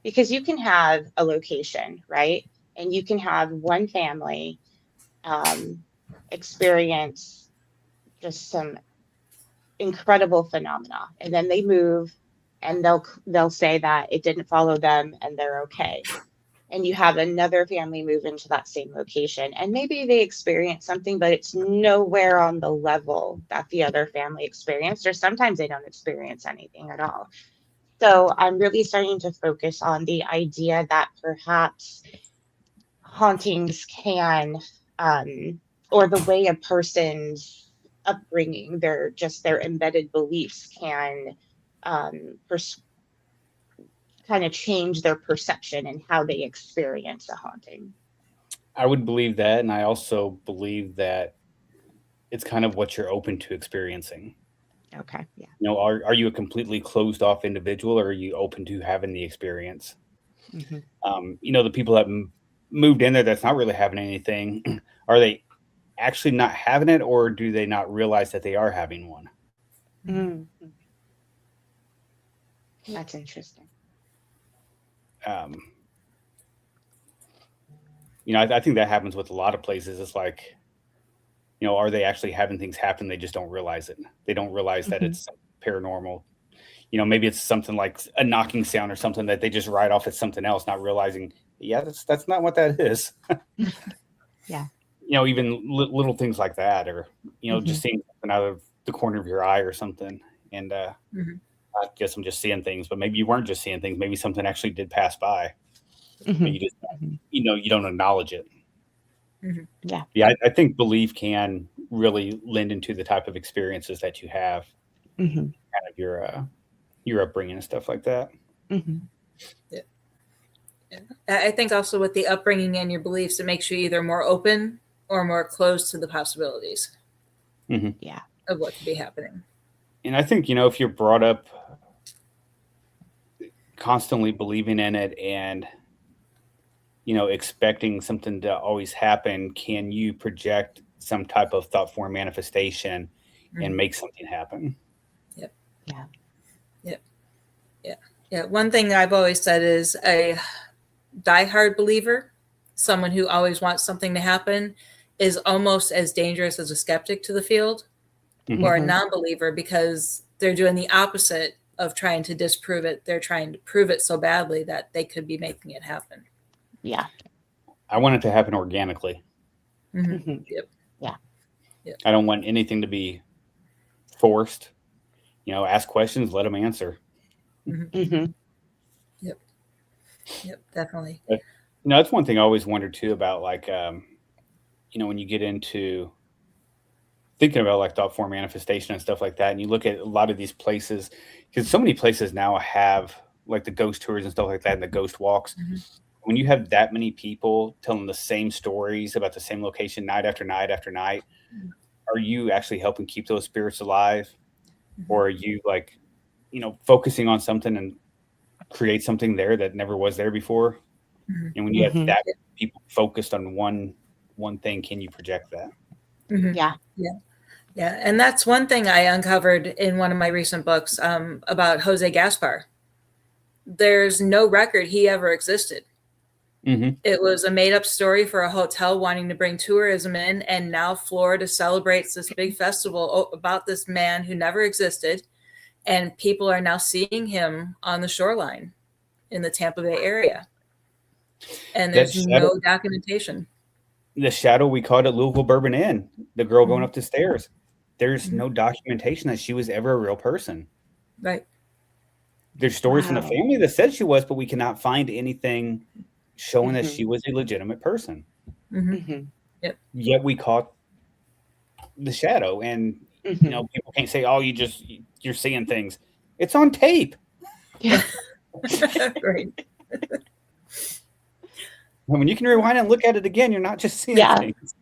Because you can have a location, right? And you can have one family experience just some incredible phenomena, and then they move and they'll say that it didn't follow them and they're okay. And you have another family move into that same location, and maybe they experience something, but it's nowhere on the level that the other family experienced, or sometimes they don't experience anything at all. So I'm really starting to focus on the idea that perhaps hauntings can, or the way a person's upbringing, their embedded beliefs can kind of change their perception and how they experience a haunting. I would believe that, and I also believe that it's kind of what you're open to experiencing. Okay, yeah. Are you a completely closed off individual, or are you open to having the experience? The people that moved in there that's not really having anything, are they actually not having it, or do they not realize that they are having one? That's interesting. I think that happens with a lot of places. It's like, are they actually having things happen? They just don't realize it. They don't realize that it's paranormal. Maybe it's something like a knocking sound or something that they just write off as something else, not realizing, that's not what that is. Yeah. Even little things like that, or, just seeing something out of the corner of your eye or something. And I guess I'm just seeing things, but maybe you weren't just seeing things. Maybe something actually did pass by. But you just, you don't acknowledge it. Yeah. I think belief can really lend into the type of experiences that you have, kind of your upbringing and stuff like that. Yeah. I think also with the upbringing and your beliefs, it makes you either more open or more closed to the possibilities of what could be happening. And I think, if you're brought up constantly believing in it and, expecting something to always happen, can you project some type of thought form manifestation and make something happen? Yep. Yeah. One thing I've always said is a diehard believer, someone who always wants something to happen, is almost as dangerous as a skeptic to the field, or a non-believer, because they're doing the opposite of trying to disprove it. They're trying to prove it so badly that they could be making it happen. Yeah. I want it to happen organically. Yep. Yeah. I don't want anything to be forced. Ask questions, let them answer. Yep, definitely. That's one thing I always wondered too about, like, when you get into thinking about like thought form manifestation and stuff like that, and you look at a lot of these places, because so many places now have like the ghost tours and stuff like that, and the ghost walks. When you have that many people telling the same stories about the same location night after night after night, are you actually helping keep those spirits alive? Or are you like, focusing on something and create something there that never was there before? And when you have that many people focused on one thing, can you project that? Yeah. And that's one thing I uncovered in one of my recent books about Jose Gaspar. there's no record he ever existed. Mm-hmm. It was a made up story for a hotel wanting to bring tourism in. And now Florida celebrates this big festival about this man who never existed. And people are now seeing him on the shoreline in the Tampa Bay area. And there's no documentation. The shadow, we called it Louisville Bourbon Inn, the girl going up the stairs. There's no documentation that she was ever a real person. Right. There's stories from the family that said she was, but we cannot find anything showing that she was a legitimate person. Yep. Yet we caught the shadow, and you know, people can't say, "Oh, you're seeing things." It's on tape. Yeah. Right. When you can rewind and look at it again, you're not just seeing things.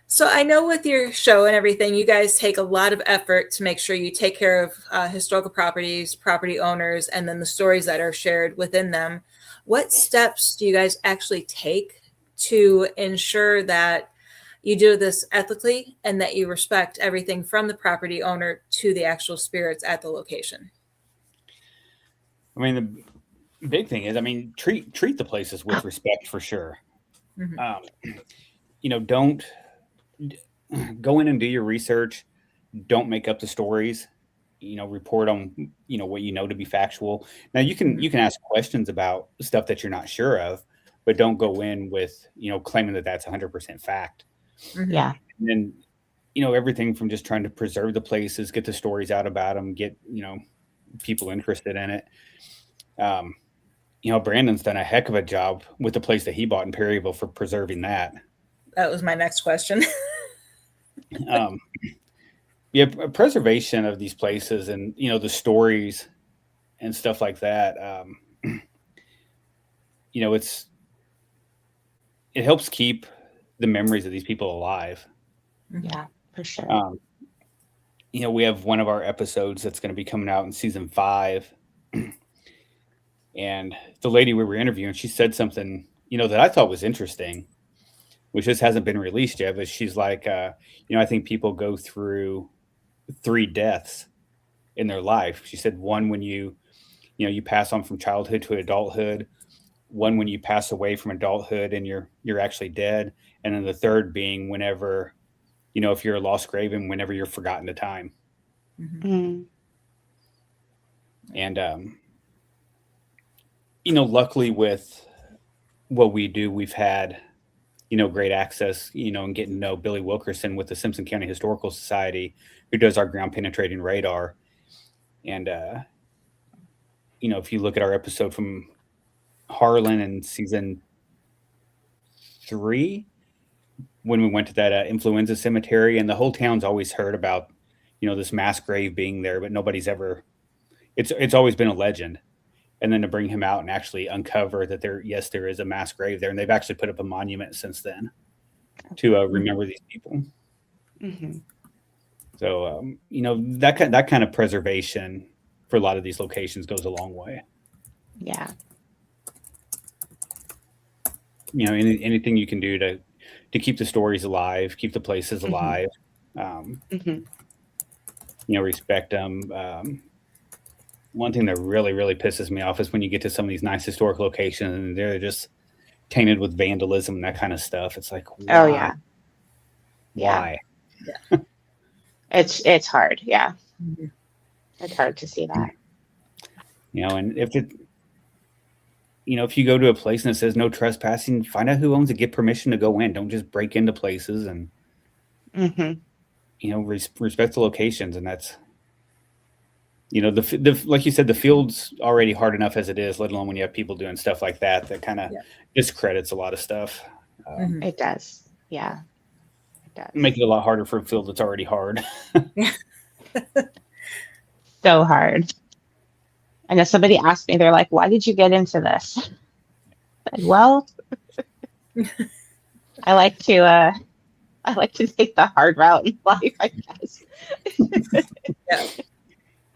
So I know with your show and everything, you guys take a lot of effort to make sure you take care of historical properties, property owners, and then the stories that are shared within them. What steps do you guys actually take to ensure that you do this ethically and that you respect everything from the property owner to the actual spirits at the location? I mean, the big thing is, treat the places with respect for sure. You know, don't go in and do your research. Don't make up the stories. You know, report on, you know, what you know to be factual. Now you can ask questions about stuff that you're not sure of, but don't go in with, you know, claiming that that's 100% fact. Yeah. And then, you know, everything from just trying to preserve the places, get the stories out about them, get, you know, people interested in it. You know, Brandon's done a heck of a job with the place that he bought in Perryville for preserving that. That was my next question. Yeah, preservation of these places and, you know, the stories and stuff like that. You know, it helps keep the memories of these people alive. Yeah, for sure. You know, we have one of our episodes that's going to be coming out in season 5. And the lady we were interviewing, she said something, you know, that I thought was interesting, which just hasn't been released yet. But she's like, you know, I think people go through 3 deaths in their life. She said one when you pass on from childhood to adulthood, one when you pass away from adulthood and you're actually dead, and then the third being whenever, you know, if you're a lost grave and whenever you're forgotten to time. And you know, luckily with what we do, we've had, you know, great access, you know, and getting to know Billy Wilkerson with the Simpson County Historical Society, who does our ground penetrating radar. And, you know, if you look at our episode from Harlan in season 3, when we went to that influenza cemetery, and the whole town's always heard about, you know, this mass grave being there, but nobody's ever, it's always been a legend. And then to bring him out and actually uncover that there is a mass grave there. And they've actually put up a monument since then to remember these people. So, you know, that kind of preservation for a lot of these locations goes a long way. Yeah. You know, anything you can do to keep the stories alive, keep the places alive, you know, respect them. One thing that really, really pisses me off is when you get to some of these nice historic locations and they're just tainted with vandalism and that kind of stuff. It's like, why? Oh yeah. Why? Yeah. It's hard. Yeah. It's hard to see that. You know, and if you go to a place and it says no trespassing, find out who owns it, get permission to go in. Don't just break into places, and, you know, respect the locations. And that's, you know, the like you said, the field's already hard enough as it is, let alone when you have people doing stuff like that kind of discredits a lot of stuff. It does. Yeah. It does. Make it a lot harder for a field that's already hard. So hard. And if somebody asked me, they're like, why did you get into this? Like, well, I like to take the hard route in life, I guess. Yeah.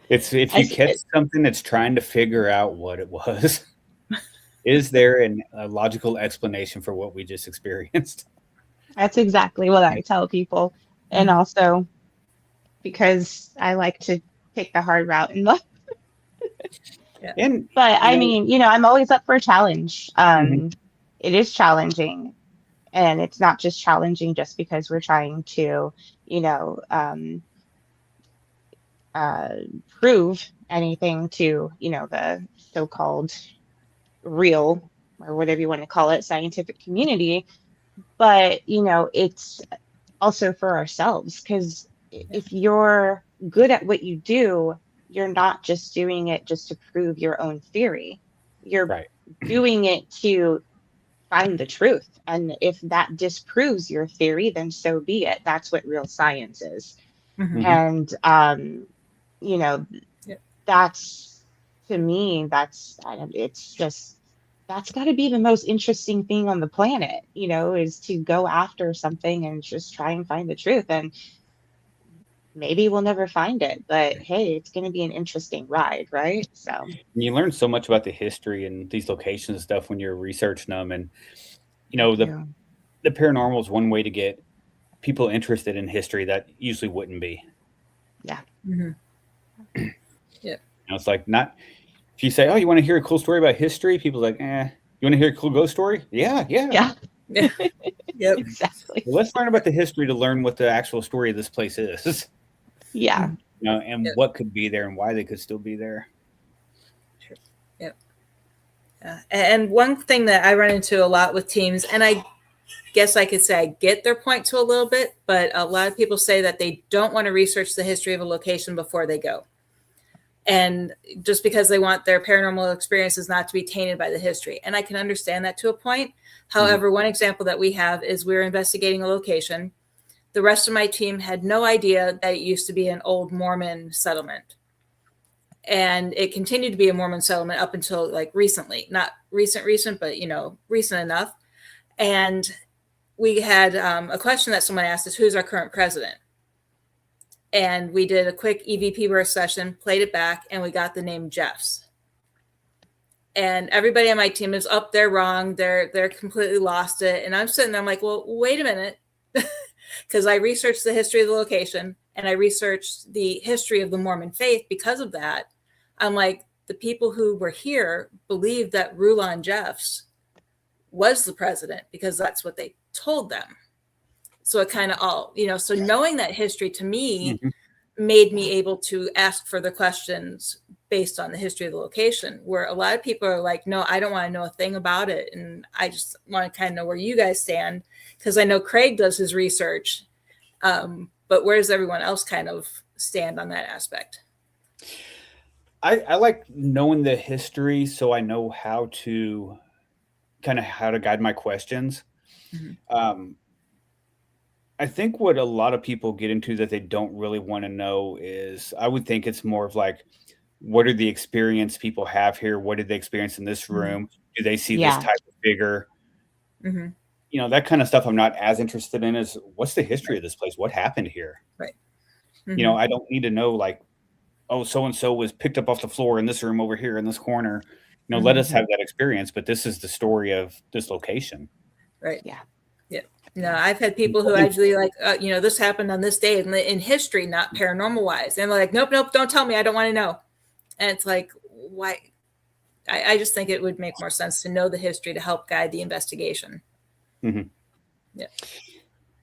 It's if you catch something that's trying to figure out what it was, is there a logical explanation for what we just experienced? That's exactly what I tell people. And also because I like to take the hard route in life. And But I mean, I'm always up for a challenge. mhm. It is challenging, and it's not just challenging just because we're trying to, you know, uh, prove anything to, the so-called real, or whatever you want to call it, scientific community. But, it's also for ourselves, because Yeah. if you're good at what you do, you're not just doing it just to prove your own theory. You're Right. doing it to find the truth. And if that disproves your theory, then so be it. That's what real science is. Mhm. Mhm. And, you know, Yeah. that's, to me, it's just, that's got to be the most interesting thing on the planet, is to go after something and just try and find the truth. And maybe we'll never find it, but hey, it's going to be an interesting ride, right? So, And you learn so much about the history and these locations and stuff when you're researching them. And, you the do. paranormal is one way to get people interested in history that usually wouldn't be. Yeah. Mhm. Yeah. It's like not if you say, "Oh, you want to hear a cool story about history?" People's like, "Eh." You want to hear a cool ghost story? Yeah, yeah. Yeah, Yeah. Yep. exactly. Well, let's learn about the history to learn what the actual story of this place is. Yeah. And Yep. what could be there and why they could still be there. Sure. Yep. And one thing that I run into a lot with teams, and I guess I could say I get their point to a little bit, but a lot of people say that they don't want to research the history of a location before they go. And just because they want their paranormal experiences not to be tainted by the history. And I can understand that to a point. However, one example that we have is we're investigating a location. The rest of my team had no idea that it used to be an old Mormon settlement. And it continued to be a Mormon settlement up until like recently, not recent, but recent enough. And we had a question that someone asked us, who's our current president? And we did a quick EVP birth session, played it back, and we got the name Jeffs. And everybody on my team is up there wrong. They're completely lost it. And I'm sitting there, I'm like, well, wait a minute. Because I researched the history of the location and I researched the history of the Mormon faith because of that. I'm like, the people who were here believed that Rulon Jeffs was the president because that's what they told them. So it kind of all, so knowing that history to me made me able to ask further questions based on the history of the location, where a lot of people are like, no, I don't want to know a thing about it. And I just want to kind of know where you guys stand, because I know Craig does his research. But where does everyone else kind of stand on that aspect? I like knowing the history so I know how to guide my questions. Mm-hmm. I think what a lot of people get into that they don't really want to know is, I would think it's more of like, what are the experience people have here? What did they experience in this room? Do they see this type of figure? Mm-hmm. That kind of stuff I'm not as interested in. Is what's the history of this place? What happened here? Right. Mm-hmm. I don't need to know like, oh, so-and-so was picked up off the floor in this room over here in this corner. Let us have that experience, but this is the story of this location. Right. Yeah. Yeah. No, I've had people who actually like, this happened on this day in history, not paranormal wise. And they're like, nope, don't tell me. I don't want to know. And it's like, why? I just think it would make more sense to know the history to help guide the investigation. Mm-hmm. Yeah.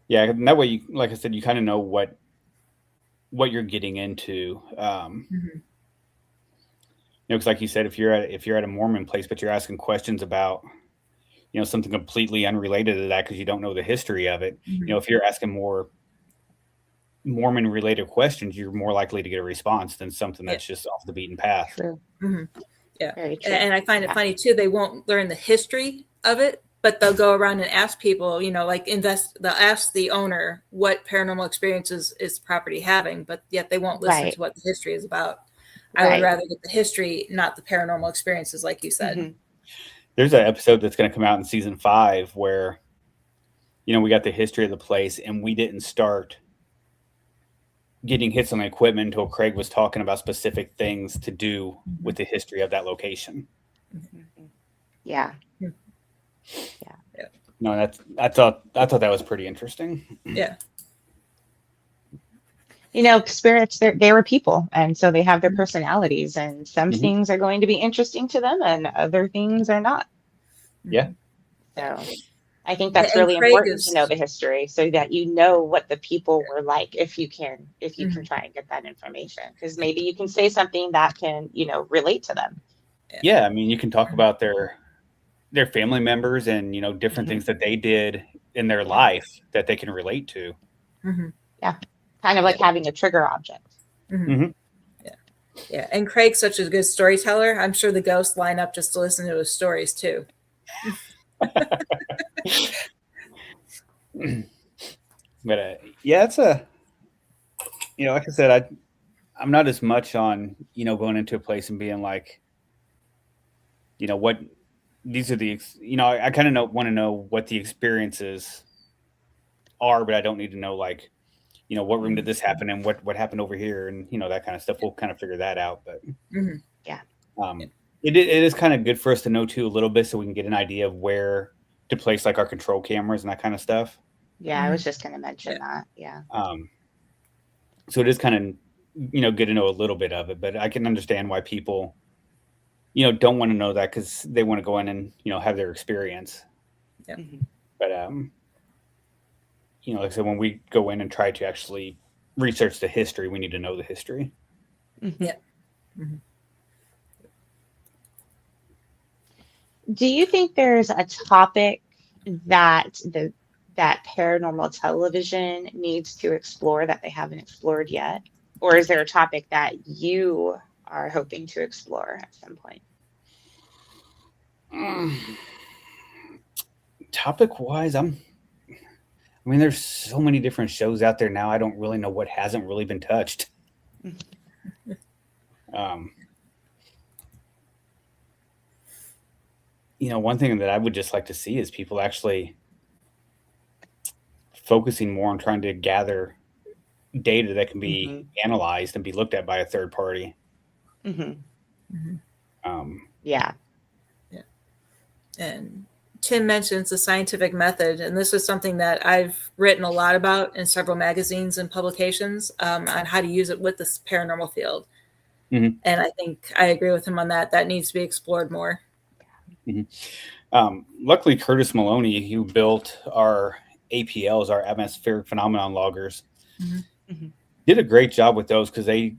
Yeah. And that way, you, like I said, you kind of know what you're getting into. Because like you said, if you're at a Mormon place, but you're asking questions about, something completely unrelated to that because you don't know the history of it. If you're asking more Mormon related questions, you're more likely to get a response than something that's just off the beaten path. True. Yeah. Very true. And I find it funny too. They won't learn the history of it, but they'll go around and ask people, like they'll ask the owner what paranormal experiences is the property having, but yet they won't listen to what the history is about. I would rather get the history, not the paranormal experiences, like you said. There's an episode that's going to come out in season 5 where, we got the history of the place and we didn't start getting hits on the equipment until Craig was talking about specific things to do with the history of that location. Yeah. No, I thought that was pretty interesting. Yeah. spirits, they were people, and so they have their personalities, and some things are going to be interesting to them and other things are not. Yeah. So I think that's And really Craig important to know the history, so that you know what the people were like, if you can try and get that information, because maybe you can say something that can, relate to them. Yeah, I mean, you can talk about their family members and, different things that they did in their life that they can relate to. Yeah, kind of like having a trigger object. Yeah, and Craig's such a good storyteller. I'm sure the ghosts line up just to listen to his stories too. But yeah, it's like I said, I'm not as much on, going into a place and being like, what these are the, I kind of want to know what the experiences are, but I don't need to know like, what room did this happen and what happened over here and, that kind of stuff. We'll kind of figure that out. But yeah. It is kind of good for us to know too a little bit, so we can get an idea of where to place like our control cameras and that kind of stuff. Yeah, I was just going to mention that. Yeah. So it is kind of, good to know a little bit of it, but I can understand why people, don't want to know that, because they want to go in and, have their experience. Yeah. But, like I said, when we go in and try to actually research the history, we need to know the history. Yeah. Do you think there's a topic that that paranormal television needs to explore that they haven't explored yet? Or is there a topic that you are hoping to explore at some point? Topic wise, there's so many different shows out there now. I don't really know what hasn't really been touched. One thing that I would just like to see is people actually focusing more on trying to gather data that can be analyzed and be looked at by a third party. Yeah. And Tim mentions the scientific method, and this is something that I've written a lot about in several magazines and publications on how to use it with this paranormal field. And I think I agree with him on that. That needs to be explored more. Luckily, Curtis Maloney, who built our APLs, our atmospheric phenomenon loggers, did a great job with those, because they,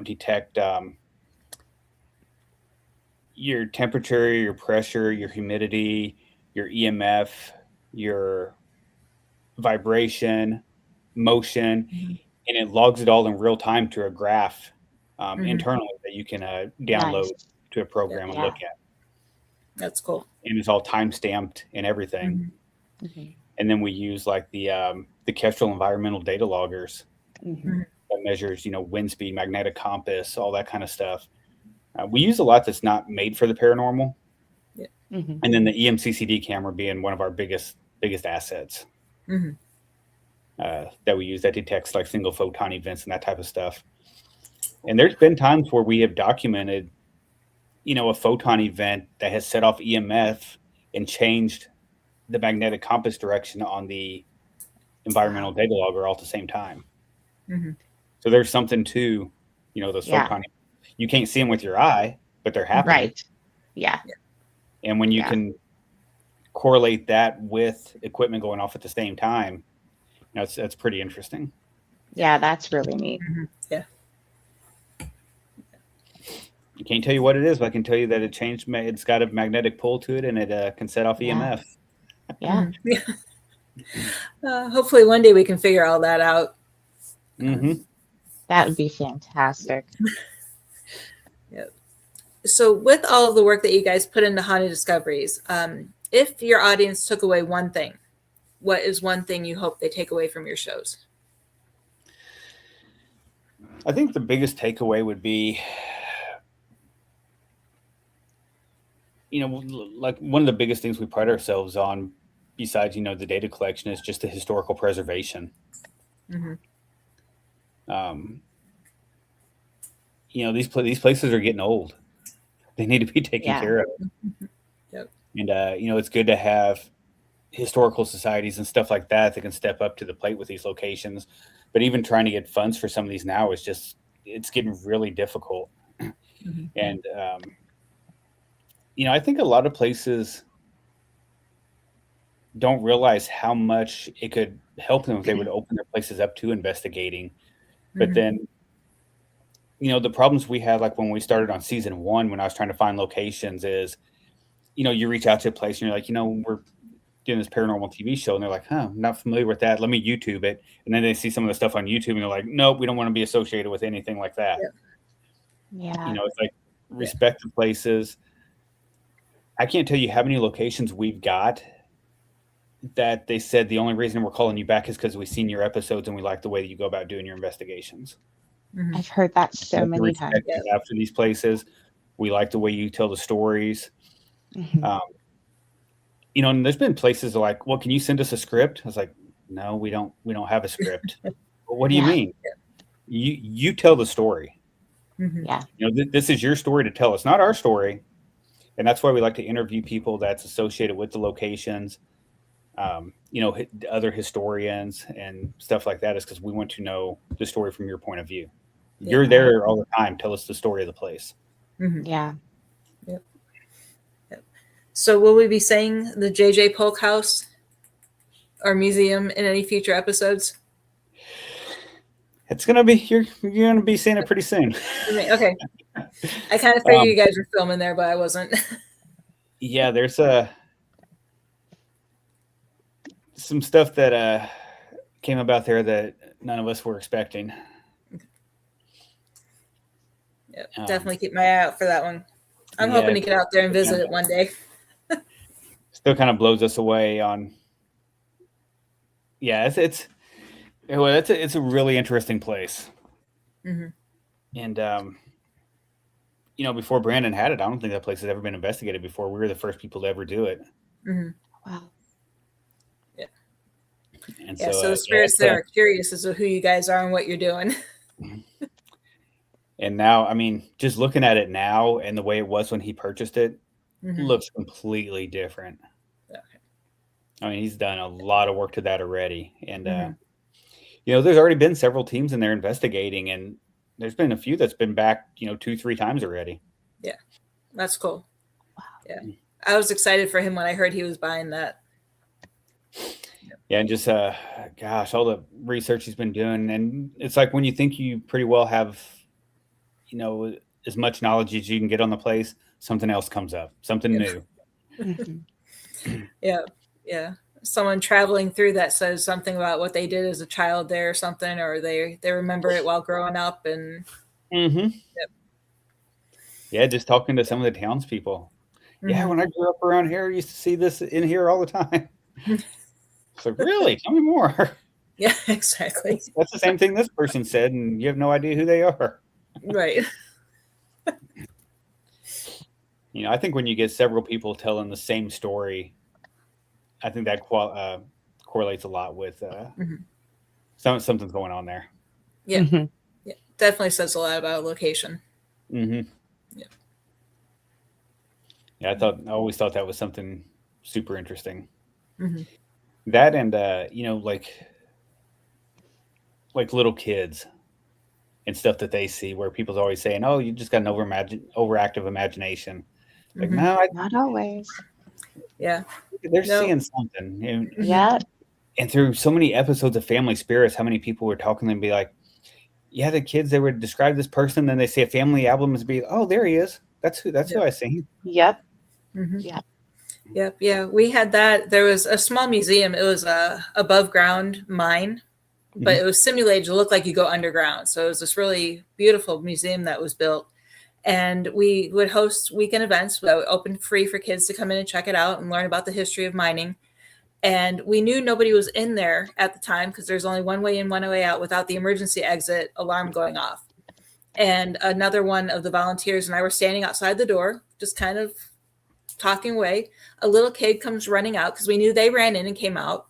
detect your temperature, your pressure, your humidity, your EMF, your vibration, motion, and it logs it all in real time to a graph internally that you can download to a program and look at. That's cool. And it's all time stamped and everything. And then we use like the Kestrel environmental data loggers that measures, wind speed, magnetic compass, all that kind of stuff. We use a lot that's not made for the paranormal. And then the EMCCD camera being one of our biggest assets that we use, that detects like single photon events and that type of stuff. And there's been times where we have documented, a photon event that has set off EMF and changed the magnetic compass direction on the environmental data logger all at the same time. So there's something to, those photon. You can't see them with your eye, but they're happening. Right. Yeah. And when you can correlate that with equipment going off at the same time, that's pretty interesting. Yeah, that's really neat. Yeah. I can't tell you what it is, but I can tell you that it changed. It's got a magnetic pull to it, and it can set off EMF. Yeah. Hopefully one day we can figure all that out. That would be fantastic. So with all of the work that you guys put into Haunted Discoveries, if your audience took away one thing, what is one thing you hope they take away from your shows? I think the biggest takeaway would be, like one of the biggest things we pride ourselves on, besides, the data collection, is just the historical preservation. These places are getting old. They need to be taken care of. And, it's good to have historical societies and stuff like that can step up to the plate with these locations. but even trying to get funds for some of these now is just, it's getting really difficult. Mm-hmm. And, I think a lot of places don't realize how much it could help them if they would open their places up to investigating. But then, the problems we had, like when we started on season 1, when I was trying to find locations is, you reach out to a place and you're like, we're doing this paranormal TV show. And they're like, I'm not familiar with that. Let me YouTube it. And then they see some of the stuff on YouTube and they're like, nope, we don't want to be associated with anything like that. Yeah. It's like respect the places. I can't tell you how many locations we've got that they said the only reason we're calling you back is because we've seen your episodes and we like the way that you go about doing your investigations. I've heard that so many times. After these places, we like the way you tell the stories. And there's been places like, well, can you send us a script? I was like, no, we don't have a script. Well, what do you mean? You tell the story. Yeah. This is your story to tell. It's not our story. And that's why we like to interview people that's associated with the locations, other historians and stuff like that, is because we want to know the story from your point of view. You're there all the time. Tell us the story of the place. Yeah. Yep. So will we be saying the JJ Polk House or museum in any future episodes? It's gonna be you're gonna be seeing it pretty soon. Okay. I kind of figured you guys were filming there, but I wasn't. Yeah, there's some stuff that came about there that none of us were expecting. Yep, definitely keep my eye out for that one. I'm hoping to get out there and visit it one day. Still kind of blows us away on. Yeah, it's a really interesting place. And before Brandon had it, I don't think that place has ever been investigated before. We were the first people to ever do it. Wow. Yeah. And so the spirits there are curious as to who you guys are and what you're doing. And now, I mean, just looking at it now and the way it was when he purchased it, looks completely different. Okay. I mean, he's done a lot of work to that already. And, there's already been several teams in there investigating, and there's been a few that's been back, 2-3 times already. Yeah. That's cool. Wow. Yeah. I was excited for him when I heard he was buying that. Yeah. And just, all the research he's been doing. And it's like when you think you pretty well have, as much knowledge as you can get on the place, something else comes up, something new. Yeah. Someone traveling through that says something about what they did as a child there or something, or they remember it while growing up. And yeah, just talking to some of the townspeople. Yeah, when I grew up around here, I used to see this in here all the time. So really, tell me more. Yeah, exactly. That's the same thing this person said, and you have no idea who they are. Right. I think when you get several people telling the same story, I think that correlates a lot with something's going on there. Yeah. Yeah. Definitely says a lot about location. Yeah. Yeah, I always thought that was something super interesting. That and like little kids and stuff that they see, where people's always saying, "Oh, you just got an overactive imagination." Like, no, not always. Yeah, they're seeing something. Yeah. And through so many episodes of Family Spirits, how many people were talking and be like, "Yeah, the kids, they would describe this person, then they see a family album and be, oh, there he is. That's who I see." Yep. Yep. Yeah, we had that. There was a small museum. It was a above ground mine, but it was simulated to look like you go underground. So it was this really beautiful museum that was built. And we would host weekend events that would open free for kids to come in and check it out and learn about the history of mining. And we knew nobody was in there at the time because there's only one way in, one way out without the emergency exit alarm going off. And another one of the volunteers and I were standing outside the door, just kind of talking away. A little kid comes running out because we knew they ran in and came out.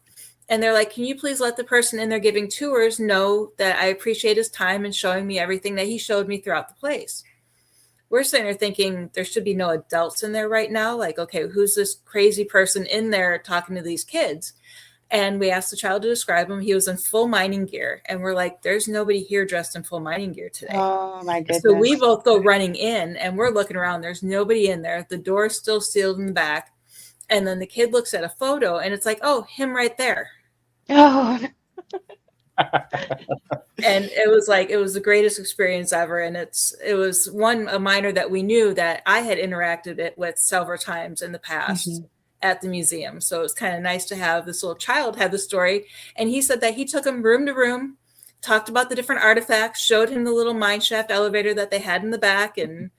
And they're like, "Can you please let the person in there giving tours know that I appreciate his time and showing me everything that he showed me throughout the place?" We're sitting there thinking there should be no adults in there right now. Like, okay, who's this crazy person in there talking to these kids? And we asked the child to describe him. He was in full mining gear. And we're like, there's nobody here dressed in full mining gear today. Oh my goodness. So we both go running in and we're looking around. There's nobody in there. The door's still sealed in the back. And then the kid looks at a photo and it's like, oh, him right there. Oh. And it was the greatest experience ever. And it was a miner that we knew that I had interacted it with several times in the past at the museum. So it was kind of nice to have this little child have the story. And he said that he took him room to room, talked about the different artifacts, showed him the little mine shaft elevator that they had in the back. And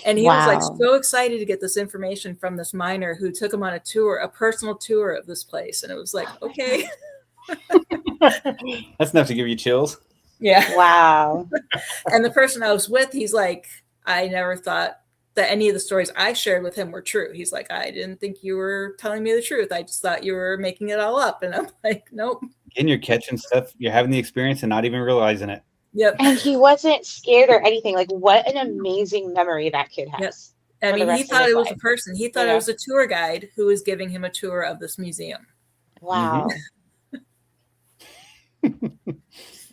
he was like so excited to get this information from this miner who took him on a personal tour of this place. And it was like, okay. That's enough to give you chills. Yeah. Wow. And the person I was with, he's like, I never thought that any of the stories I shared with him were true. He's like, I didn't think you were telling me the truth. I just thought you were making it all up. And I'm like, nope. And you're catching stuff. You're having the experience and not even realizing it. Yep. And he wasn't scared or anything. Like, what an amazing memory that kid has. Yep. I mean, he thought it was a person. He thought it was a tour guide who was giving him a tour of this museum. Wow.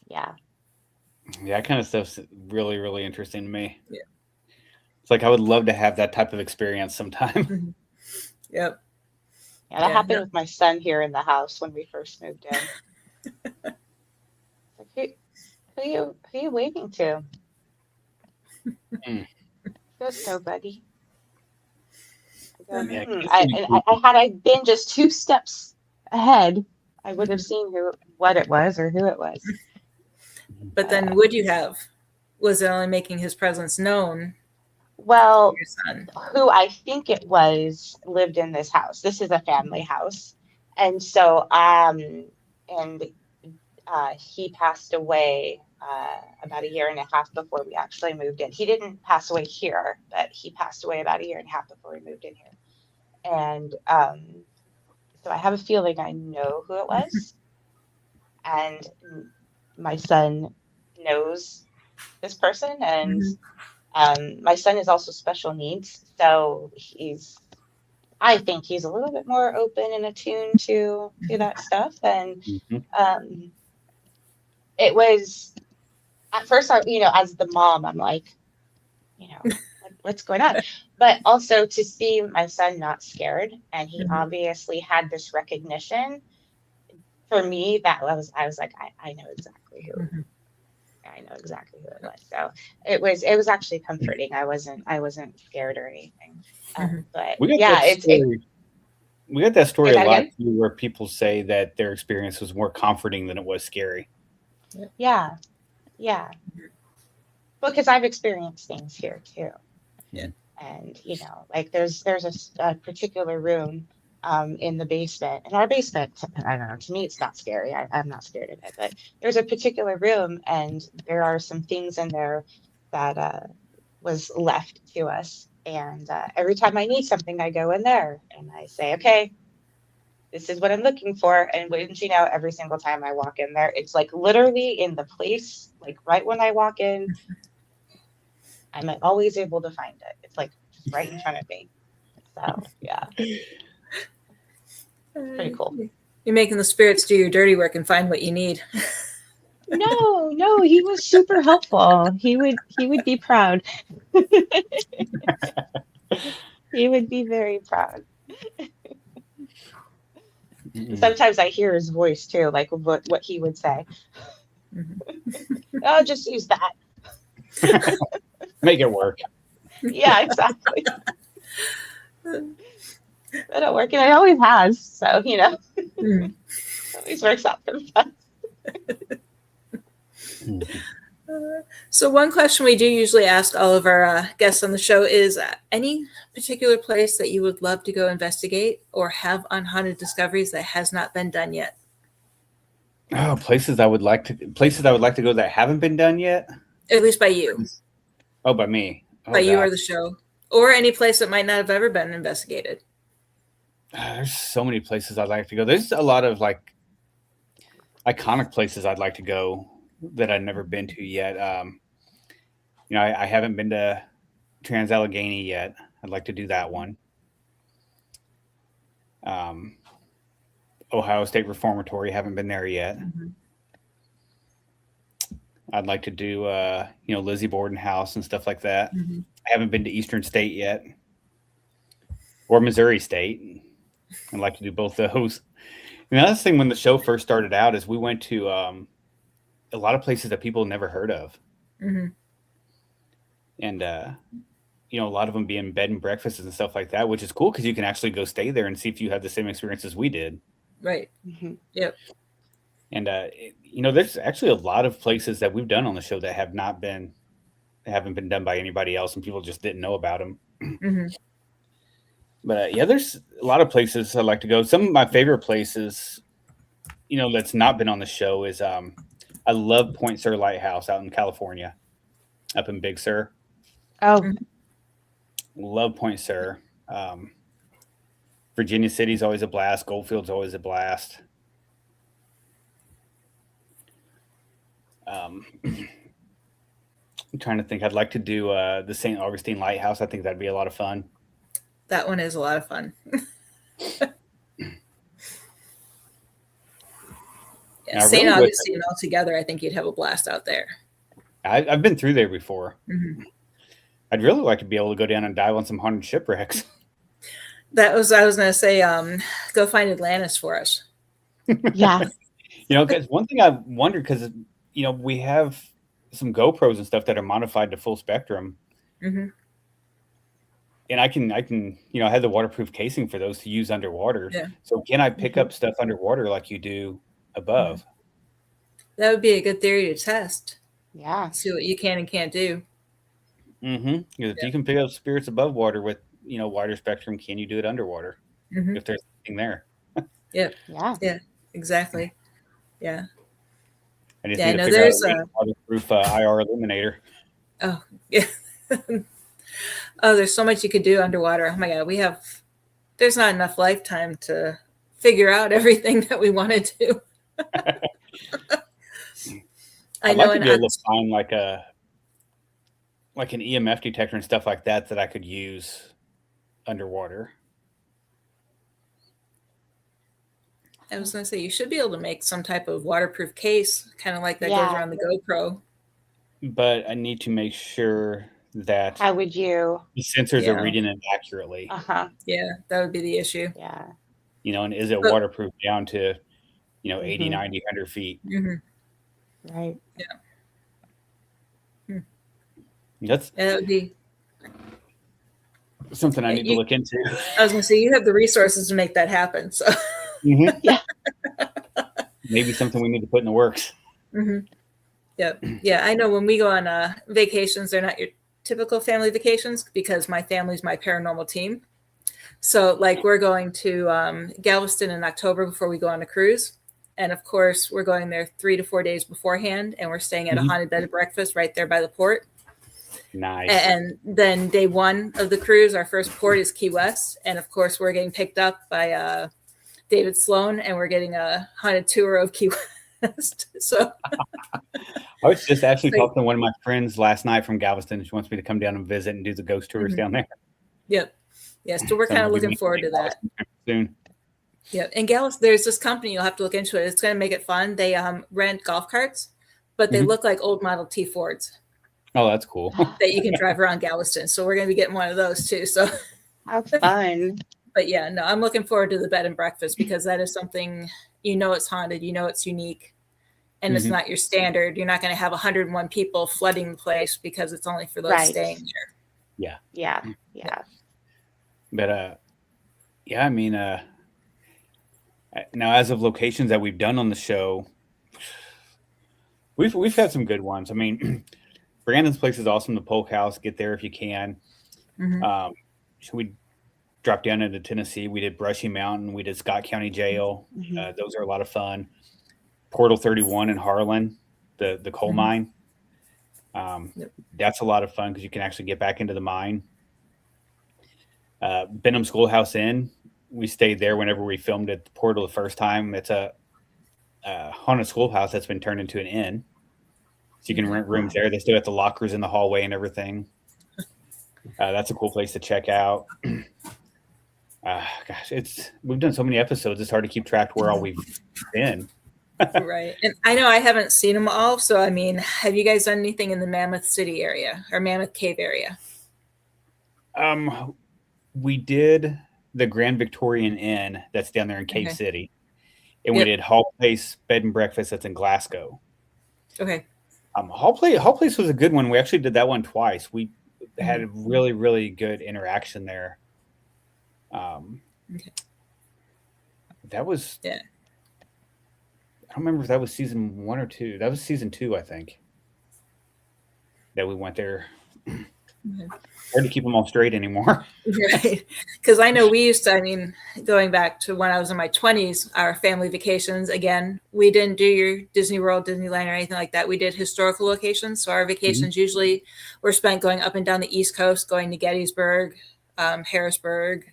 Yeah. Yeah, that kind of stuff's really, really interesting to me. Yeah. It's like I would love to have that type of experience sometime. Yep. Yeah, that happened with my son here in the house when we first moved in. Like, who are you waving to? There's nobody. Had I been just 2 steps ahead, I would have seen what it was or who it was. But then would you have? Was it only making his presence known? Well, your son? Who I think it was lived in this house. This is a family house. And so he passed away about 1.5 years before we actually moved in. He didn't pass away here, but he passed away about 1.5 years before we moved in here. And so I have a feeling I know who it was. And my son knows this person. And my son is also special needs. So I think he's a little bit more open and attuned to that stuff. And it was, at first, as the mom, I'm like, what's going on? But also to see my son not scared, and he obviously had this recognition. For me, I was like, I know exactly who. I know exactly who it was. So it was actually comforting. I wasn't scared or anything. But we got that story a lot too, where people say that their experience was more comforting than it was scary. Yeah. Because I've experienced things here too. Yeah. And like there's a particular room in the basement. And our basement, I don't know, to me it's not scary. I'm not scared of it. But there's a particular room, and there are some things in there that was left to us. And every time I need something, I go in there and I say, okay, this is what I'm looking for. And wouldn't you know, every single time I walk in there, it's like literally in the place, like right when I walk in, I'm always able to find it. It's like just right in front of me. So yeah. Pretty cool. You're making the spirits do your dirty work and find what you need. No, he was super helpful. He would be proud. He would be very proud. Sometimes I hear his voice too, like what he would say. I'll just use that. Make it work. Yeah, exactly. It'll work, and it always has. So always works out for us. So one question we do usually ask all of our guests on the show is any particular place that you would love to go investigate or have unhaunted discoveries that has not been done yet? Oh, places I would like to go that haven't been done yet? At least by you. Oh, by me. Oh, by you or the show. Or any place that might not have ever been investigated. There's so many places I'd like to go. There's a lot of like iconic places I'd like to go that I've never been to yet. I haven't been to Trans-Allegheny yet. I'd like to do that one. Ohio State Reformatory. Haven't been there yet. I'd like to do, Lizzie Borden House and stuff like that. I haven't been to Eastern State yet, or Missouri State. I'd like to do both those. And the other thing, when the show first started out, is we went to a lot of places that people never heard of. And, a lot of them being bed and breakfasts and stuff like that, which is cool because you can actually go stay there and see if you had the same experience as we did. Right. Yep. And, there's actually a lot of places that we've done on the show that haven't been done by anybody else, and people just didn't know about them. But there's a lot of places I'd like to go. Some of my favorite places, that's not been on the show is I love Point Sur Lighthouse out in California, up in Big Sur. Oh, Love Point Sur. Virginia City's always a blast. Goldfield's always a blast. I'm trying to think. I'd like to do the St. Augustine Lighthouse. I think that'd be a lot of fun. That one is a lot of fun. St. Augustine altogether, I think you'd have a blast out there. I've been through there before. I'd really like to be able to go down and dive on some haunted shipwrecks. I was going to say, go find Atlantis for us. Yeah. Because one thing I wondered, because, we have some GoPros and stuff that are modified to full spectrum. And I can, I have the waterproof casing for those to use underwater. Yeah. So can I pick up stuff underwater like you do above? That would be a good theory to test. Yeah. See what you can and can't do. Because if you can pick up spirits above water with, wider spectrum, can you do it underwater? If there's anything there. Yeah. Exactly. Yeah. I just need to figure out a waterproof IR illuminator. Oh, yeah. Oh, there's so much you could do underwater. Oh my God, there's not enough lifetime to figure out everything that we want to do. I'd like to be able to find like an EMF detector and stuff like that I could use underwater. I was going to say, you should be able to make some type of waterproof case, kind of like that goes around the GoPro. But I need to make sure that how would you the sensors are reading it accurately. Yeah, that would be the issue. Yeah. And is it waterproof down to 80, 90, 100 feet? Right. Yeah. That would be something I need to look into. I was going to say, you have the resources to make that happen. So yeah. Maybe something we need to put in the works. Yeah. I know when we go on vacations, they're not your typical family vacations because my family's my paranormal team. So like we're going to Galveston in October before we go on a cruise. And of course, we're going there 3 to 4 days beforehand, and we're staying at a haunted bed and breakfast right there by the port. Nice. And then day one of the cruise, our first port is Key West. And of course, we're getting picked up by David Sloan, and we're getting a haunted tour of Key West. So I was just actually talking to one of my friends last night from Galveston. She wants me to come down and visit and do the ghost tours down there. Yep. Yes. So we're kind of looking forward to that. Soon. Yeah. In Galveston, there's this company, you'll have to look into it. It's going to make it fun. They rent golf carts, but they look like old Model T Fords. Oh, that's cool. That you can drive around Galveston. So we're going to be getting one of those too. So how fun. But yeah, no, I'm looking forward to the bed and breakfast because that is something, it's haunted, it's unique, and it's not your standard. You're not going to have 101 people flooding the place because it's only for those staying there. Yeah. But I mean, now as of locations that we've done on the show, we've had some good ones. I mean, Brandon's place is awesome. The Polk House, get there if you can. We dropped down into Tennessee. We did Brushy Mountain. We did Scott County Jail. Those are a lot of fun. Portal 31 in Harlan, the coal mine. That's a lot of fun because you can actually get back into the mine. Benham Schoolhouse Inn. We stayed there whenever we filmed at the Portal the first time. It's a haunted schoolhouse that's been turned into an inn. So you can rent rooms there. They still have the lockers in the hallway and everything. That's a cool place to check out. Gosh, we've done so many episodes. It's hard to keep track where all we've been. Right. And I know I haven't seen them all. So, I mean, have you guys done anything in the Mammoth City area or Mammoth Cave area? We did the Grand Victorian Inn that's down there in Cave City. And we did Hall Place Bed and Breakfast that's in Glasgow. Okay. Hall Place was a good one. We actually did that one twice. We had a really, really good interaction there. That was I don't remember if that was season 1 or 2. That was season 2, I think. That we went there. Hard to keep them all straight anymore. Right. Because I know we used to, I mean, going back to when I was in my 20s, our family vacations, again, we didn't do your Disney World, Disneyland, or anything like that. We did historical locations. So our vacations usually were spent going up and down the East Coast, going to Gettysburg, Harrisburg,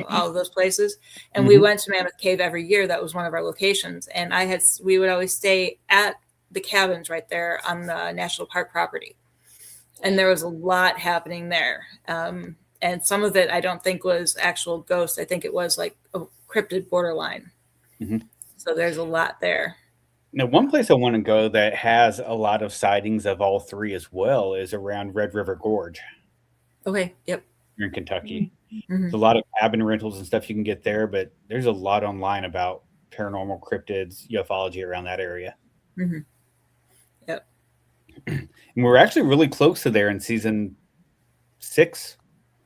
all of those places. And we went to Mammoth Cave every year. That was one of our locations. And we would always stay at the cabins right there on the national park property. And there was a lot happening there. And some of it I don't think was actual ghosts. I think it was like a cryptid borderline. So there's a lot there. Now, one place I want to go that has a lot of sightings of all three as well is around Red River Gorge. Okay. Yep. Here in Kentucky. There's a lot of cabin rentals and stuff you can get there, but there's a lot online about paranormal cryptids, ufology around that area. Yep. And we're actually really close to there in season 6,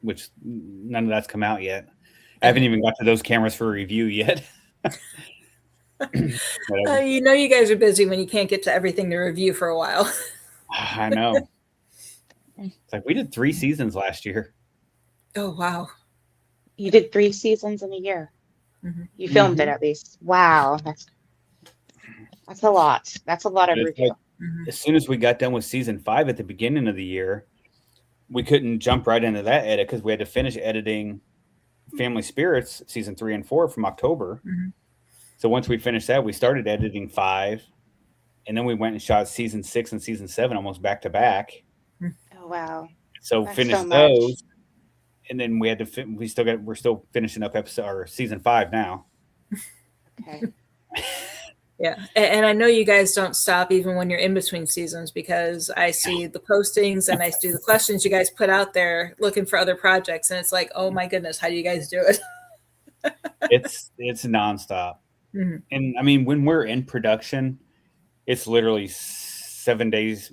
which none of that's come out yet. I haven't even got to those cameras for review yet. You guys are busy when you can't get to everything to review for a while. I know. It's like we did 3 seasons last year. Oh, wow. You did 3 seasons in a year. You filmed it at least. Wow. That's a lot. That's a lot of review. Like, as soon as we got done with season 5 at the beginning of the year, we couldn't jump right into that edit because we had to finish editing Family Spirits season 3 and 4 from October. So once we finished that, we started editing 5, and then we went and shot season 6 and season 7 almost back to back. Oh wow! So That's finished so those, and then we had to. We're still finishing up season 5 now. Okay. Yeah. And I know you guys don't stop even when you're in between seasons, because I see the postings and I see the questions you guys put out there looking for other projects. And it's like, oh my goodness, how do you guys do it? It's nonstop. And I mean, when we're in production, it's literally 7 days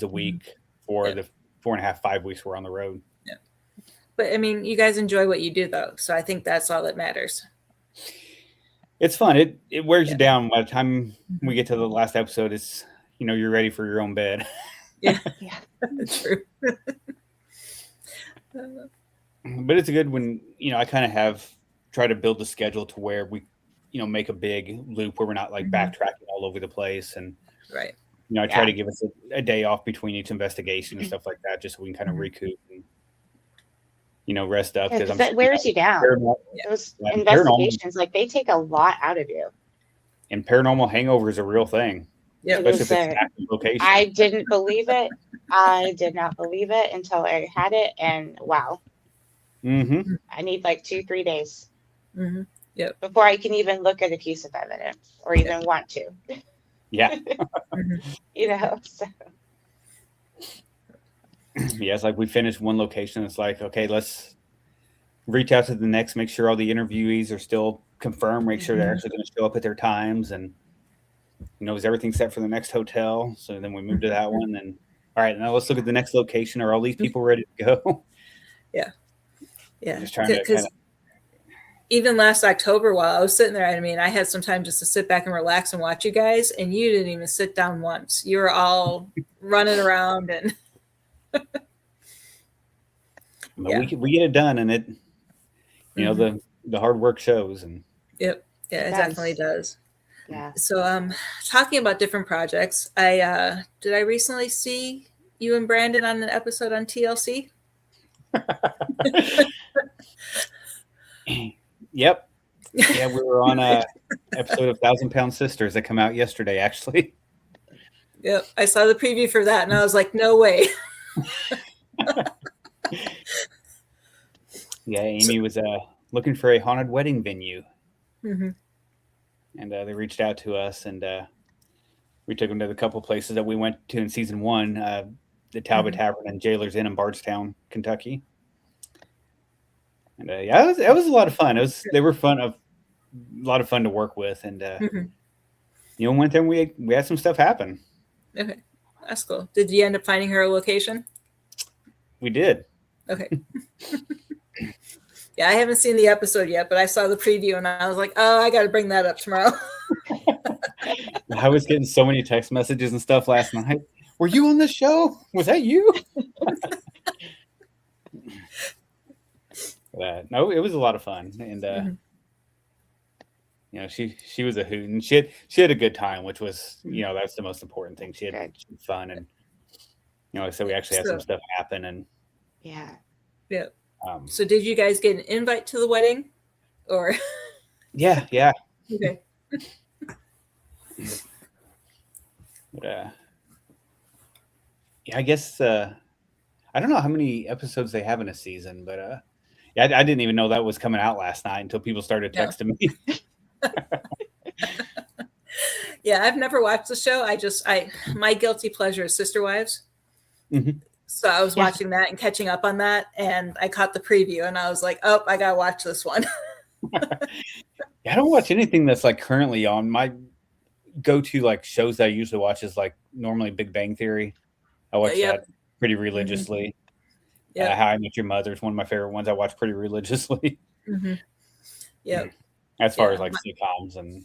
a week for the 4.5, 5 weeks we're on the road. Yeah. But I mean, you guys enjoy what you do though. So I think that's all that matters. It's fun. It wears you down. By the time we get to the last episode, it's, you're ready for your own bed. Yeah. That's true. But it's good when, I kind of have tried to build the schedule to where we, make a big loop where we're not like backtracking all over the place. And, right. I try to give us a day off between each investigation and stuff like that, just so we can kind of recoup and, rest up. Because that wears you down. Those investigations, like they take a lot out of you. And paranormal hangover is a real thing. Yeah, especially if it's an active location. I didn't believe it. I did not believe it until I had it, and wow. I need like 2-3 days. Yep. Before I can even look at a piece of evidence or even want to. Yeah. So. Yeah, it's like we finished one location. It's like, okay, let's reach out to the next, make sure all the interviewees are still confirmed, make sure they're actually going to show up at their times. And, is everything set for the next hotel? So then we moved to that one. And all right, now let's look at the next location. Are all these people ready to go? Yeah. Yeah. Just trying to even last October, while I was sitting there, I mean, I had some time just to sit back and relax and watch you guys, and you didn't even sit down once. You were all running around and we get it done, and it, the hard work shows. And it definitely does. Yeah. So, talking about different projects, I did I recently see you and Brandon on an episode on TLC? Yep. Yeah, we were on a episode of 1,000 Pound Sisters that come out yesterday, actually. Yep, I saw the preview for that, and I was like, no way. Yeah, Amy was looking for a haunted wedding venue. Mm-hmm. And they reached out to us, and we took them to the couple places that we went to in season 1, the Talbot Tavern and Jailer's Inn in Bardstown, Kentucky. And yeah, it was a lot of fun. They were fun, a lot of fun to work with, and went there and we had some stuff happen. Okay, that's cool. Did you end up finding her a location? We did. Okay. Yeah, I haven't seen the episode yet, but I saw the preview and I was like, oh, I got to bring that up tomorrow. I was getting so many text messages and stuff last night. Were you on the show? Was that you? No, it was a lot of fun, and she was a hoot, and she had a good time, which was that's the most important thing. She had fun, and so we actually had some stuff happen, and yeah. So did you guys get an invite to the wedding, or? Yeah. Okay. But, I guess I don't know how many episodes they have in a season, but I didn't even know that was coming out last night until people started texting me. Yeah, I've never watched the show. My guilty pleasure is Sister Wives. Mm-hmm. So I was watching that and catching up on that, and I caught the preview, and I was like, "Oh, I gotta watch this one." I don't watch anything that's like currently on. My go-to like shows that I usually watch is like normally Big Bang Theory. I watch that pretty religiously. Yeah, How I Met Your Mother is one of my favorite ones. I watch pretty religiously. Yeah. As far as like sitcoms and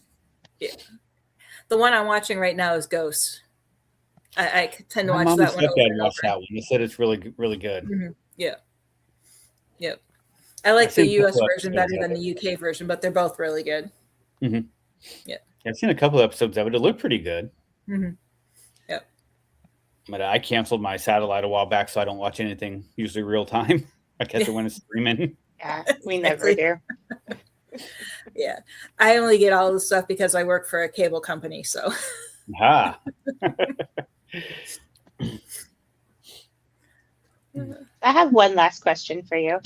the one I'm watching right now is Ghost. I tend to my watch mom that one. And watch that one. They said it's really, really good. Yeah. Yep. I like the US version better than the UK version, but they're both really good. Yeah. I've seen a couple of episodes of it. It looked pretty good. Yep. But I canceled my satellite a while back, so I don't watch anything usually real time. I catch it when it's streaming. Yeah, we never do. Yeah. I only get all the stuff because I work for a cable company, so. Ah. I have one last question for you.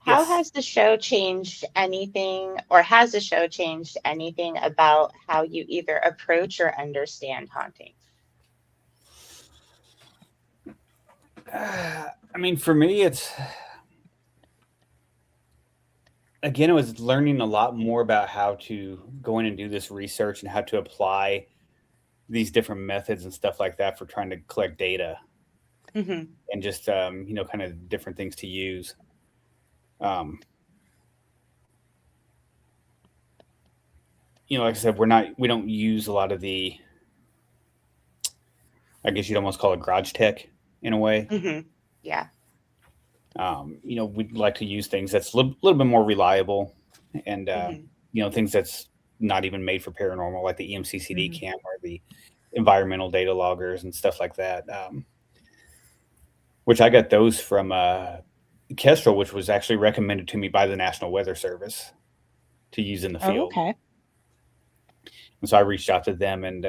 How has the show changed anything, or has the show changed anything about how you either approach or understand hauntings? I mean, for me, it was learning a lot more about how to go in and do this research and how to apply these different methods and stuff like that for trying to collect data and just, kind of different things to use. Like I said, we don't use a lot of the, I guess you'd almost call it garage tech in a way. Yeah. We'd like to use things that's a little bit more reliable and, things that's not even made for paranormal, like the EMCCD cam or the environmental data loggers and stuff like that. Which I got those from Kestrel, which was actually recommended to me by the National Weather Service to use in the field. Okay. And so I reached out to them and,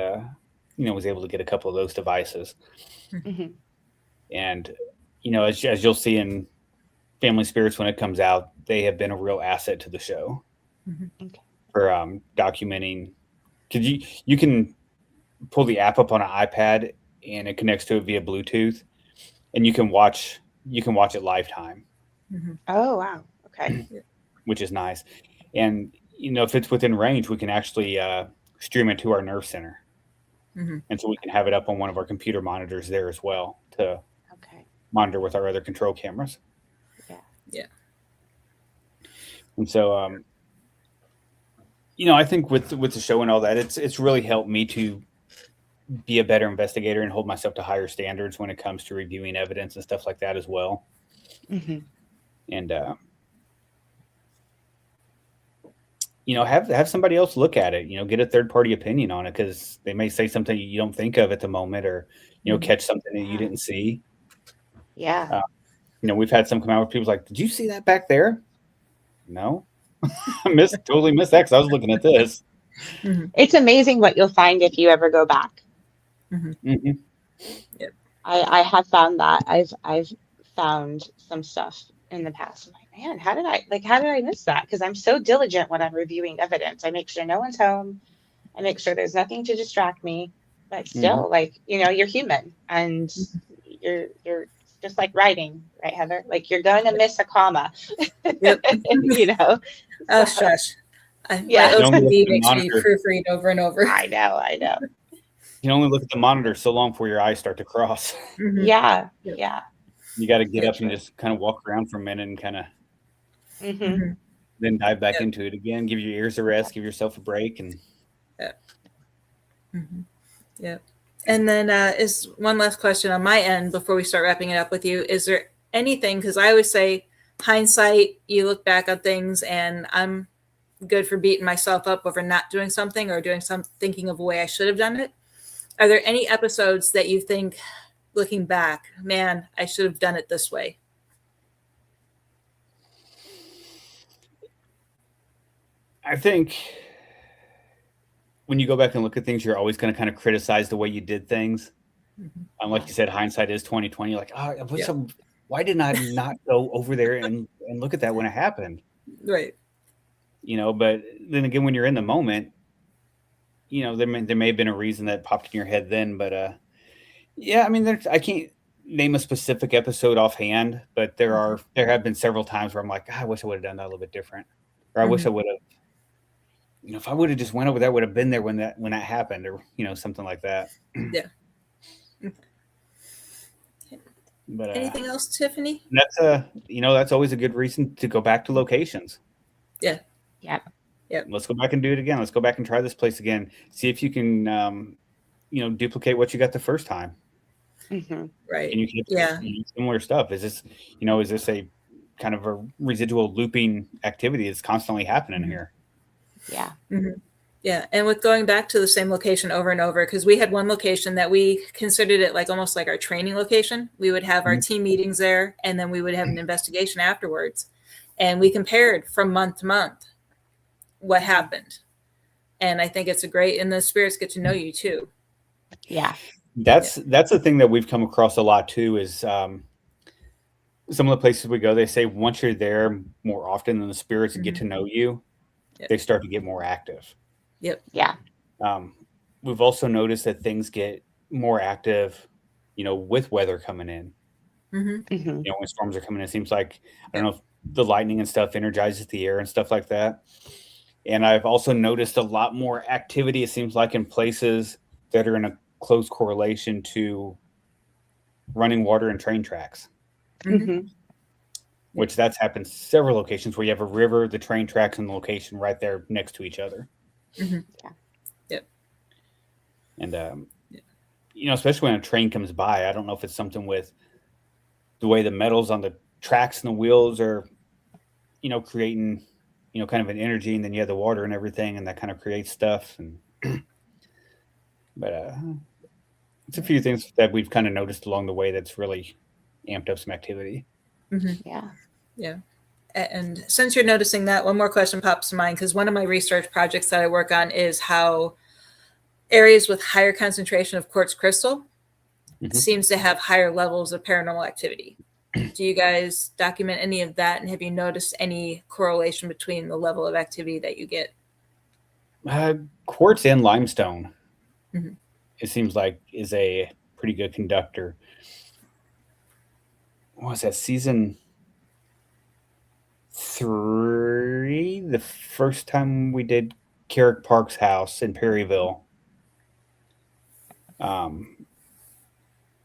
was able to get a couple of those devices. And, as you'll see in Family Spirits when it comes out, they have been a real asset to the show for documenting. Because you can pull the app up on an iPad and it connects to it via Bluetooth, and you can watch it lifetime. Oh, wow. Okay. Which is nice. And, if it's within range, we can actually stream it to our nerve center. And so we can have it up on one of our computer monitors there as well to monitor with our other control cameras. Yeah. And so, I think with the show and all that, it's really helped me to be a better investigator and hold myself to higher standards when it comes to reviewing evidence and stuff like that as well. And, have somebody else look at it, get a third party opinion on it, because they may say something you don't think of at the moment, or, catch something that you didn't see. Yeah. We've had some come out with people like, did you see that back there? No, I totally missed that because I was looking at this. It's amazing what you'll find if you ever go back. Yep. I have found that. I've found some stuff in the past. I'm like, man, how did I miss that? Because I'm so diligent when I'm reviewing evidence. I make sure no one's home. I make sure there's nothing to distract me. But still, like, you're human, and you're just like writing, right, Heather? Like, you're going to miss a comma. Yep. Oh, So, shush. My yeah. You only look OCD at the makes me monitor. proofread over and over. I know. You can only look at the monitor so long before your eyes start to cross. Mhm. Yeah. Yep. Yeah. You got to get Yeah, up and just kind of walk around for a minute and kind of Mm-hmm. Mhm. then dive back Yep. into it again. Give your ears a rest. Give yourself a break. And Mhm. Yep. And then is one last question on my end before we start wrapping it up with you. Is there anything, because I always say hindsight, you look back on things, and I'm good for beating myself up over not doing something or thinking of a way I should have done it. Are there any episodes that you think, looking back, man, I should have done it this way? I think when you go back and look at things, you're always going to kind of criticize the way you did things. Like you said, hindsight is 2020. Like, why did I not go over there and look at that when it happened? Right. But then again, when you're in the moment, there may have been a reason that popped in your head then. But I mean, I can't name a specific episode offhand, but there have been several times where I'm like, I wish I would have done that a little bit different, or I wish I would have. If I would have just went over there, would have been there when that happened, or something like that. Yeah. But anything else, Tiffany? That's always a good reason to go back to locations. Yeah. Let's go back and do it again. Let's go back and try this place again. See if you can, duplicate what you got the first time. Mm-hmm. Right. And you can do similar stuff. Is this a kind of a residual looping activity that's constantly happening here? Yeah. Mm-hmm. Yeah. And with going back to the same location over and over, because we had one location that we considered it like almost like our training location. We would have our team meetings there, and then we would have an investigation afterwards. And we compared from month to month what happened. And I think it's and the spirits get to know you too. Yeah. That's the thing that we've come across a lot too, is some of the places we go, they say once you're there more often than the spirits get to know you, they start to get more active. Yep. Yeah. We've also noticed that things get more active, with weather coming in. Mm-hmm. When storms are coming in, it seems like, I don't know if the lightning and stuff energizes the air and stuff like that. And I've also noticed a lot more activity, it seems like, in places that are in a close correlation to running water and train tracks. Mm-hmm. Which that's happened several locations where you have a river, the train tracks, and the location right there next to each other. Mm-hmm. Yeah. Yep. And especially when a train comes by, I don't know if it's something with the way the metals on the tracks and the wheels are, creating, kind of an energy, and then you have the water and everything, and that kind of creates stuff. And but it's a few things that we've kind of noticed along the way that's really amped up some activity. Mm-hmm. Yeah. Yeah. And since you're noticing that, one more question pops to mind, because one of my research projects that I work on is how areas with higher concentration of quartz crystal seems to have higher levels of paranormal activity. Do you guys document any of that? And have you noticed any correlation between the level of activity that you get? Quartz and limestone, it seems like, is a pretty good conductor. What was that, season 3? The first time we did Carrick Park's house in Perryville.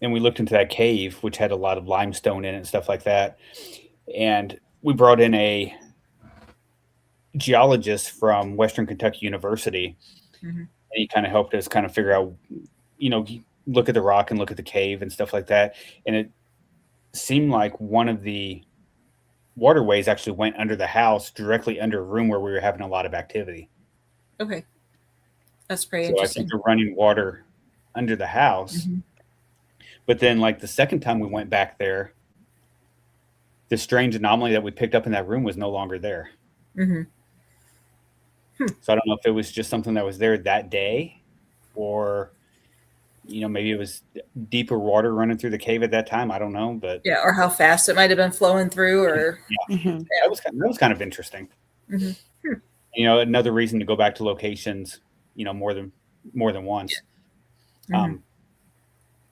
And we looked into that cave, which had a lot of limestone in it and stuff like that. And we brought in a geologist from Western Kentucky University. And he kind of helped us kind of figure out, look at the rock and look at the cave and stuff like that. And it seemed like one of the waterways actually went under the house, directly under a room where we were having a lot of activity. Okay. That's pretty So interesting. I think they're running water under the house. But then, like, the second time we went back there, the strange anomaly that we picked up in that room was no longer there. So I don't know if it was just something that was there that day, or maybe it was deeper water running through the cave at that time. I don't know, but yeah, or how fast it might have been flowing through, or that was kind of interesting. Another reason to go back to locations, more than once.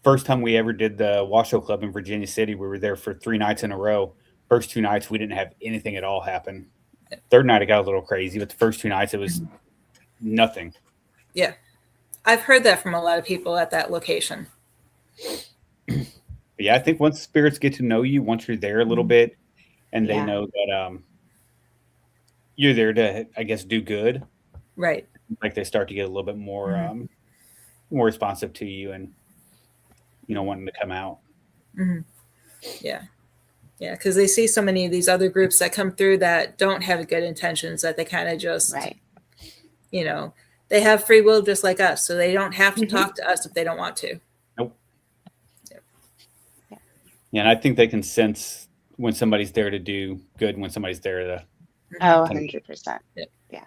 First time we ever did the Washoe Club in Virginia City, we were there for 3 nights in a row. First 2 nights, we didn't have anything at all happen. Third night, it got a little crazy, but the first 2 nights, it was nothing. Yeah. I've heard that from a lot of people at that location. But yeah, I think once spirits get to know you, once you're there a little bit, and they know that you're there to, I guess, do good. Right. Like they start to get a little bit more more responsive to you and, wanting to come out. Yeah. Yeah, because they see so many of these other groups that come through that don't have good intentions, that they kind of just, they have free will just like us. So they don't have to talk to us if they don't want to. Nope. Yeah, and I think they can sense when somebody's there to do good, when somebody's there to... 100%. Yeah.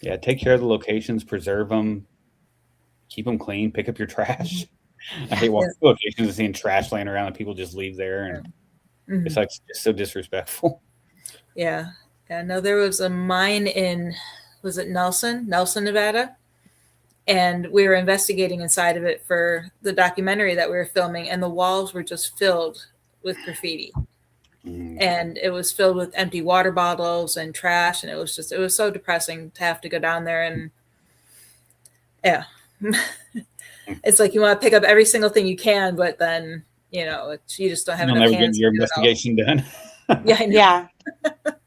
Yeah, take care of the locations, preserve them, keep them clean, pick up your trash. I hate walking to locations and seeing trash laying around and people just leave there, and it's like so disrespectful. Yeah. No, there was a mine in, was it Nelson, Nevada? And we were investigating inside of it for the documentary that we were filming, and the walls were just filled with graffiti. And it was filled with empty water bottles and trash, and it was so depressing to have to go down there. And it's like you want to pick up every single thing you can, but then you just don't have enough hands. You'll never get your investigation done. Yeah, I know. Yeah.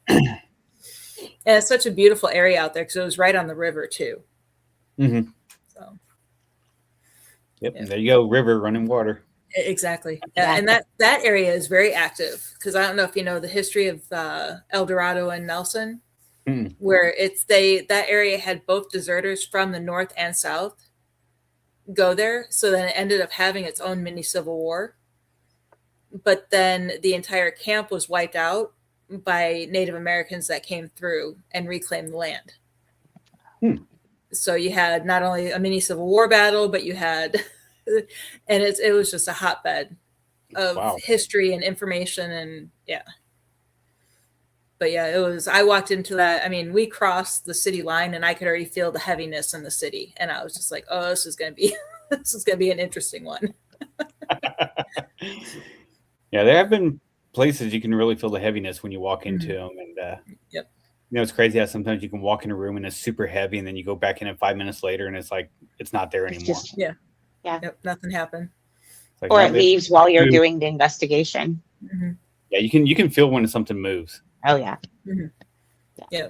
And it's such a beautiful area out there because it was right on the river too. So there you go, river running water. Exactly. And that area is very active, because I don't know if you know the history of El Dorado and Nelson, where that area had both deserters from the north and south go there. So then it ended up having its own mini civil war. But then the entire camp was wiped out by Native Americans that came through and reclaimed the land. So you had not only a mini civil war battle, but you had... and it was just a hotbed of history and information, and but it was, I walked into that, I mean, we crossed the city line and I could already feel the heaviness in the city, and I was just like, oh, this is going to be an interesting one. Yeah, there have been places you can really feel the heaviness when you walk into them, and it's crazy how sometimes you can walk in a room and it's super heavy, and then you go back in it 5 minutes later and it's like it's not there anymore. Yep, nothing happened. Like, or it leaves while you're doing the investigation. Yeah, you can feel when something moves. Oh yeah. Yeah.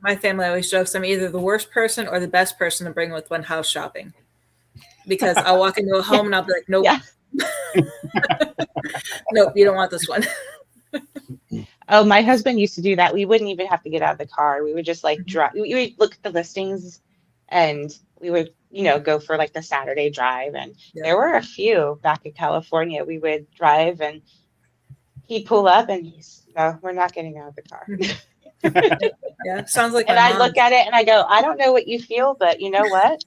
My family always jokes I'm either the worst person or the best person to bring with when house shopping, because I'll walk into a home and I'll be like, nope, nope, you don't want this one. Oh, my husband used to do that. We wouldn't even have to get out of the car. We would just like drive. We would look at the listings, and we would go for like the Saturday drive. And there were a few back in California. We would drive and he'd pull up and no, we're not getting out of the car. Yeah, sounds like. And I look at it and I go, I don't know what you feel, but you know what?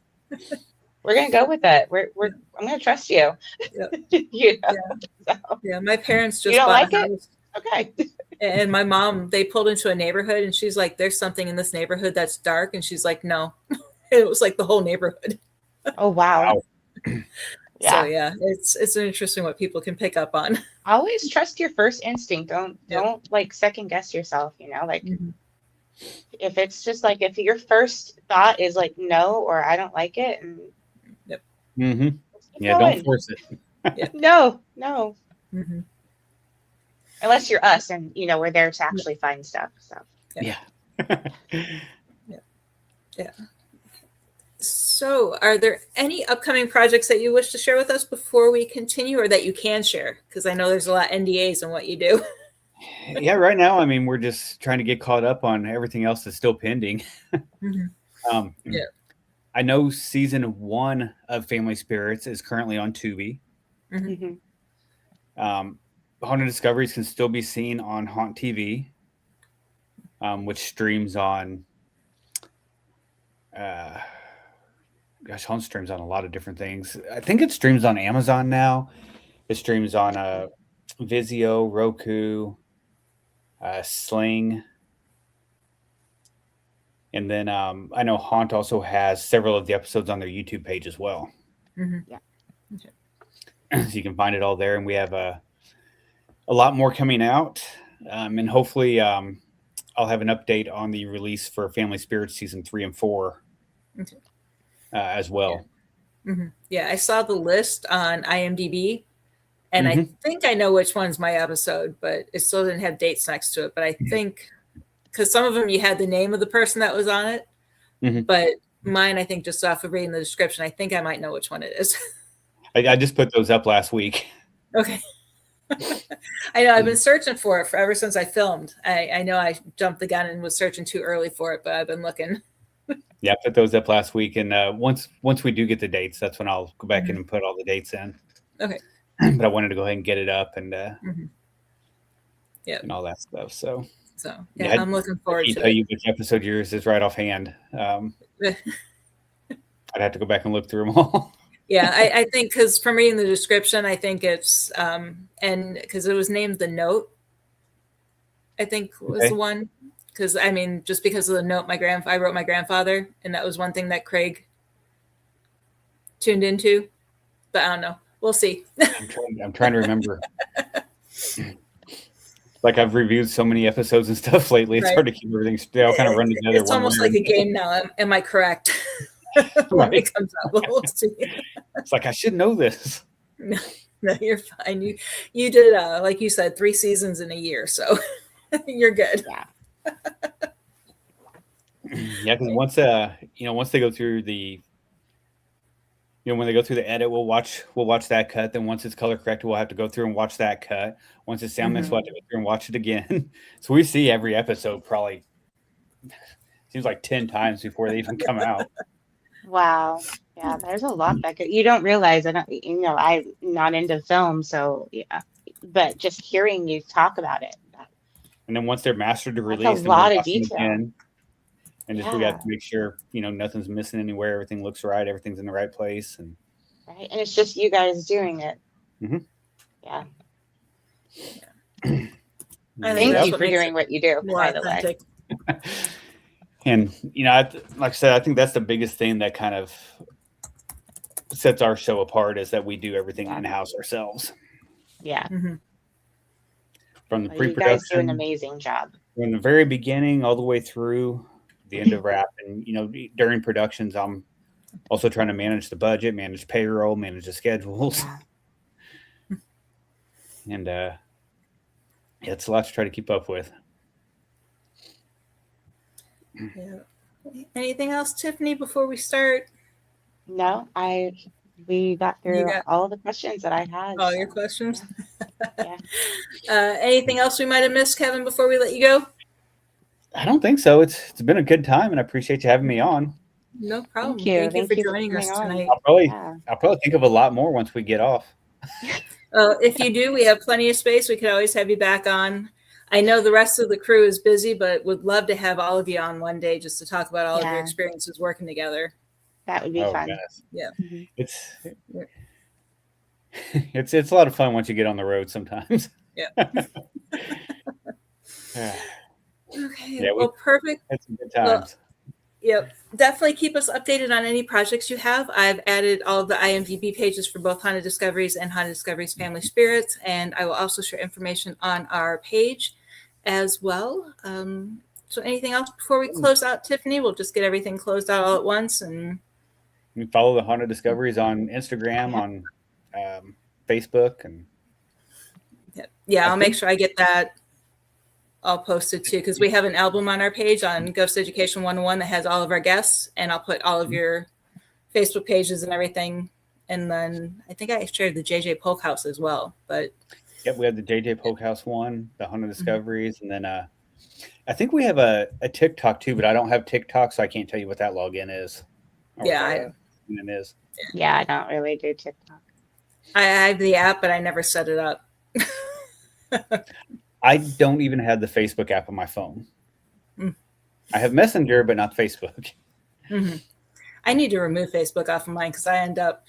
We're gonna go with it. I'm gonna trust you. Yeah, my parents just you don't like it. Okay. And my mom, they pulled into a neighborhood and she's like, there's something in this neighborhood that's dark, and she's like, no. It was like the whole neighborhood. Oh wow. So it's interesting what people can pick up on. Always trust your first instinct. Don't like second guess yourself, like if it's just like, if your first thought is like no, or I don't like it, and don't force it. No. Unless you're us and we're there to actually find stuff. So yeah. So are there any upcoming projects that you wish to share with us before we continue, or that you can share? Because I know there's a lot of NDAs on what you do. Yeah, right now, I mean, we're just trying to get caught up on everything else that's still pending. I know season 1 of Family Spirits is currently on Tubi. Haunted Discoveries can still be seen on Haunt TV, which streams on gosh, on streams on a lot of different things. I think it streams on Amazon now. It streams on Vizio, Roku, Sling. And then I know Haunt also has several of the episodes on their YouTube page as well. Yeah. So you can find it all there. And we have a lot more coming out. And hopefully I'll have an update on the release for Family Spirits season 3 and 4 as well. Yeah, I saw the list on IMDb, and I think I know which one's my episode, but it still didn't have dates next to it. But I think, because some of them you had the name of the person that was on it, but mine, I think, just off of reading the description, I think I might know which one it is. I just put those up last week. Okay. I know I've been searching for it ever since I filmed. I know I jumped the gun and was searching too early for it, but I've been looking. Yeah, I put those up last week, and once we do get the dates, that's when I'll go back in and put all the dates in. Okay. But I wanted to go ahead and get it up and and all that stuff. So yeah, I'm looking forward to tell you which episode yours is right offhand. I'd have to go back and look through them all. Yeah, I think because from reading the description, I think it's and because it was named The Note, I think was the one. Because I mean, just because of the note, I wrote my grandfather, and that was one thing that Craig tuned into. But I don't know. We'll see. I'm trying to remember. Like I've reviewed so many episodes and stuff lately. It's hard to keep everything. They all kind of run together. It's almost like a game now. Am I correct? When it comes out, we'll see. It's like I should know this. No, you're fine. You did like you said, 3 seasons in a year, so you're good. Yeah. Yeah, because once they go through the when they go through the edit, we'll watch that cut. Then once it's color corrected, we'll have to go through and watch that cut. Once it's sound mixed, we'll have to go through and watch it again. So we see every episode probably seems like 10 times before they even come out. Wow. Yeah, there's a lot that you don't realize. I'm not into film, so yeah. But just hearing you talk about it. And then once they're mastered to release, that's a lot of detail. And just we got to make sure nothing's missing anywhere, everything looks right, everything's in the right place, and it's just you guys doing it. Yeah. Thank you for doing what you do. By the way. And like I said, I think that's the biggest thing that kind of sets our show apart is that we do everything in-house ourselves. Yeah. From the pre-production, you guys do an amazing job. From the very beginning all the way through the end of wrap, and during productions, I'm also trying to manage the budget, manage payroll, manage the schedules, and it's a lot to try to keep up with. Yeah. Anything else, Tiffany, before we start? No, we got through all the questions that I had. All your questions? Yeah. Anything else we might have missed, Kevin, before we let you go? I don't think so. It's been a good time, and I appreciate you having me on. No problem. Thank you for joining us tonight. I'll probably think of a lot more once we get off. If you do, we have plenty of space. We could always have you back on. I know the rest of the crew is busy, but would love to have all of you on one day just to talk about all of your experiences working together. That would be fun. Goodness. Yeah. It's a lot of fun once you get on the road sometimes. Yeah. Okay. Yeah, perfect. Had some good times. Yep. Definitely keep us updated on any projects you have. I've added all of the IMDb pages for both Haunted Discoveries and Haunted Discoveries Family Spirits, and I will also share information on our page as well. So anything else before we close out, Tiffany? We'll just get everything closed out all at once. And you follow the Haunted Discoveries on Instagram, on Facebook, and I'll make sure I get that all posted too, because we have an album on our page on Ghost Education 101 that has all of our guests, and I'll put all of your Facebook pages and everything. And then I think I shared the JJ Polk House as well. But we have the JJ Polk House one, the Haunted Discoveries, and then I think we have a TikTok too, but I don't have TikTok, so I can't tell you what that login is. Yeah, I don't really do TikTok. I have the app, but I never set it up. I don't even have the Facebook app on my phone. I have Messenger, but not Facebook. I need to remove Facebook off of mine because I end up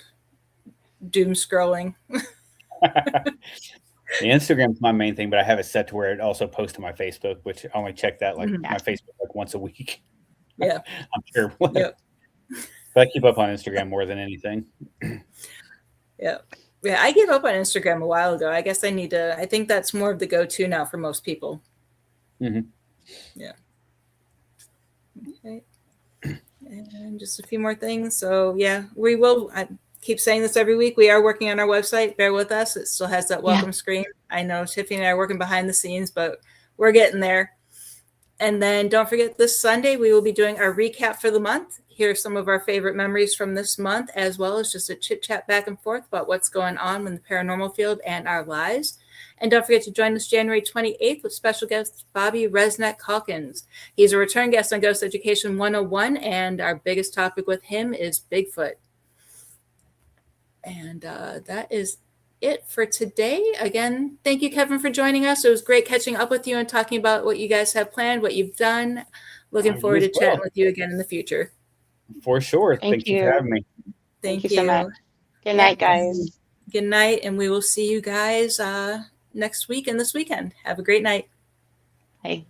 doom scrolling. The Instagram's my main thing, but I have it set to where it also posts to my Facebook, which I only check that like my Facebook like once a week. Yeah. I'm terrible. Yep. But I keep up on Instagram more than anything. Yeah. Yeah, I gave up on Instagram a while ago. I guess I need to, I think that's more of the go-to now for most people. Mm-hmm. Yeah. Okay. And just a few more things. So yeah, we will, I keep saying this every week. We are working on our website. Bear with us. It still has that welcome screen. I know Tiffany and I are working behind the scenes, but we're getting there. And then don't forget, this Sunday, we will be doing our recap for the month. Here are some of our favorite memories from this month, as well as just a chit chat back and forth about what's going on in the paranormal field and our lives. And don't forget to join us January 28th with special guest Bobby Resnick Hawkins. He's a return guest on Ghost Education 101, and our biggest topic with him is Bigfoot. And that is it for today. Again, thank you, Kevin, for joining us. It was great catching up with you and talking about what you guys have planned, what you've done. Looking forward to chatting with you again in the future. For sure. Thank you for having me. Thank you so much. Good night, guys. Good night, and we will see you guys next week and this weekend. Have a great night. Hey.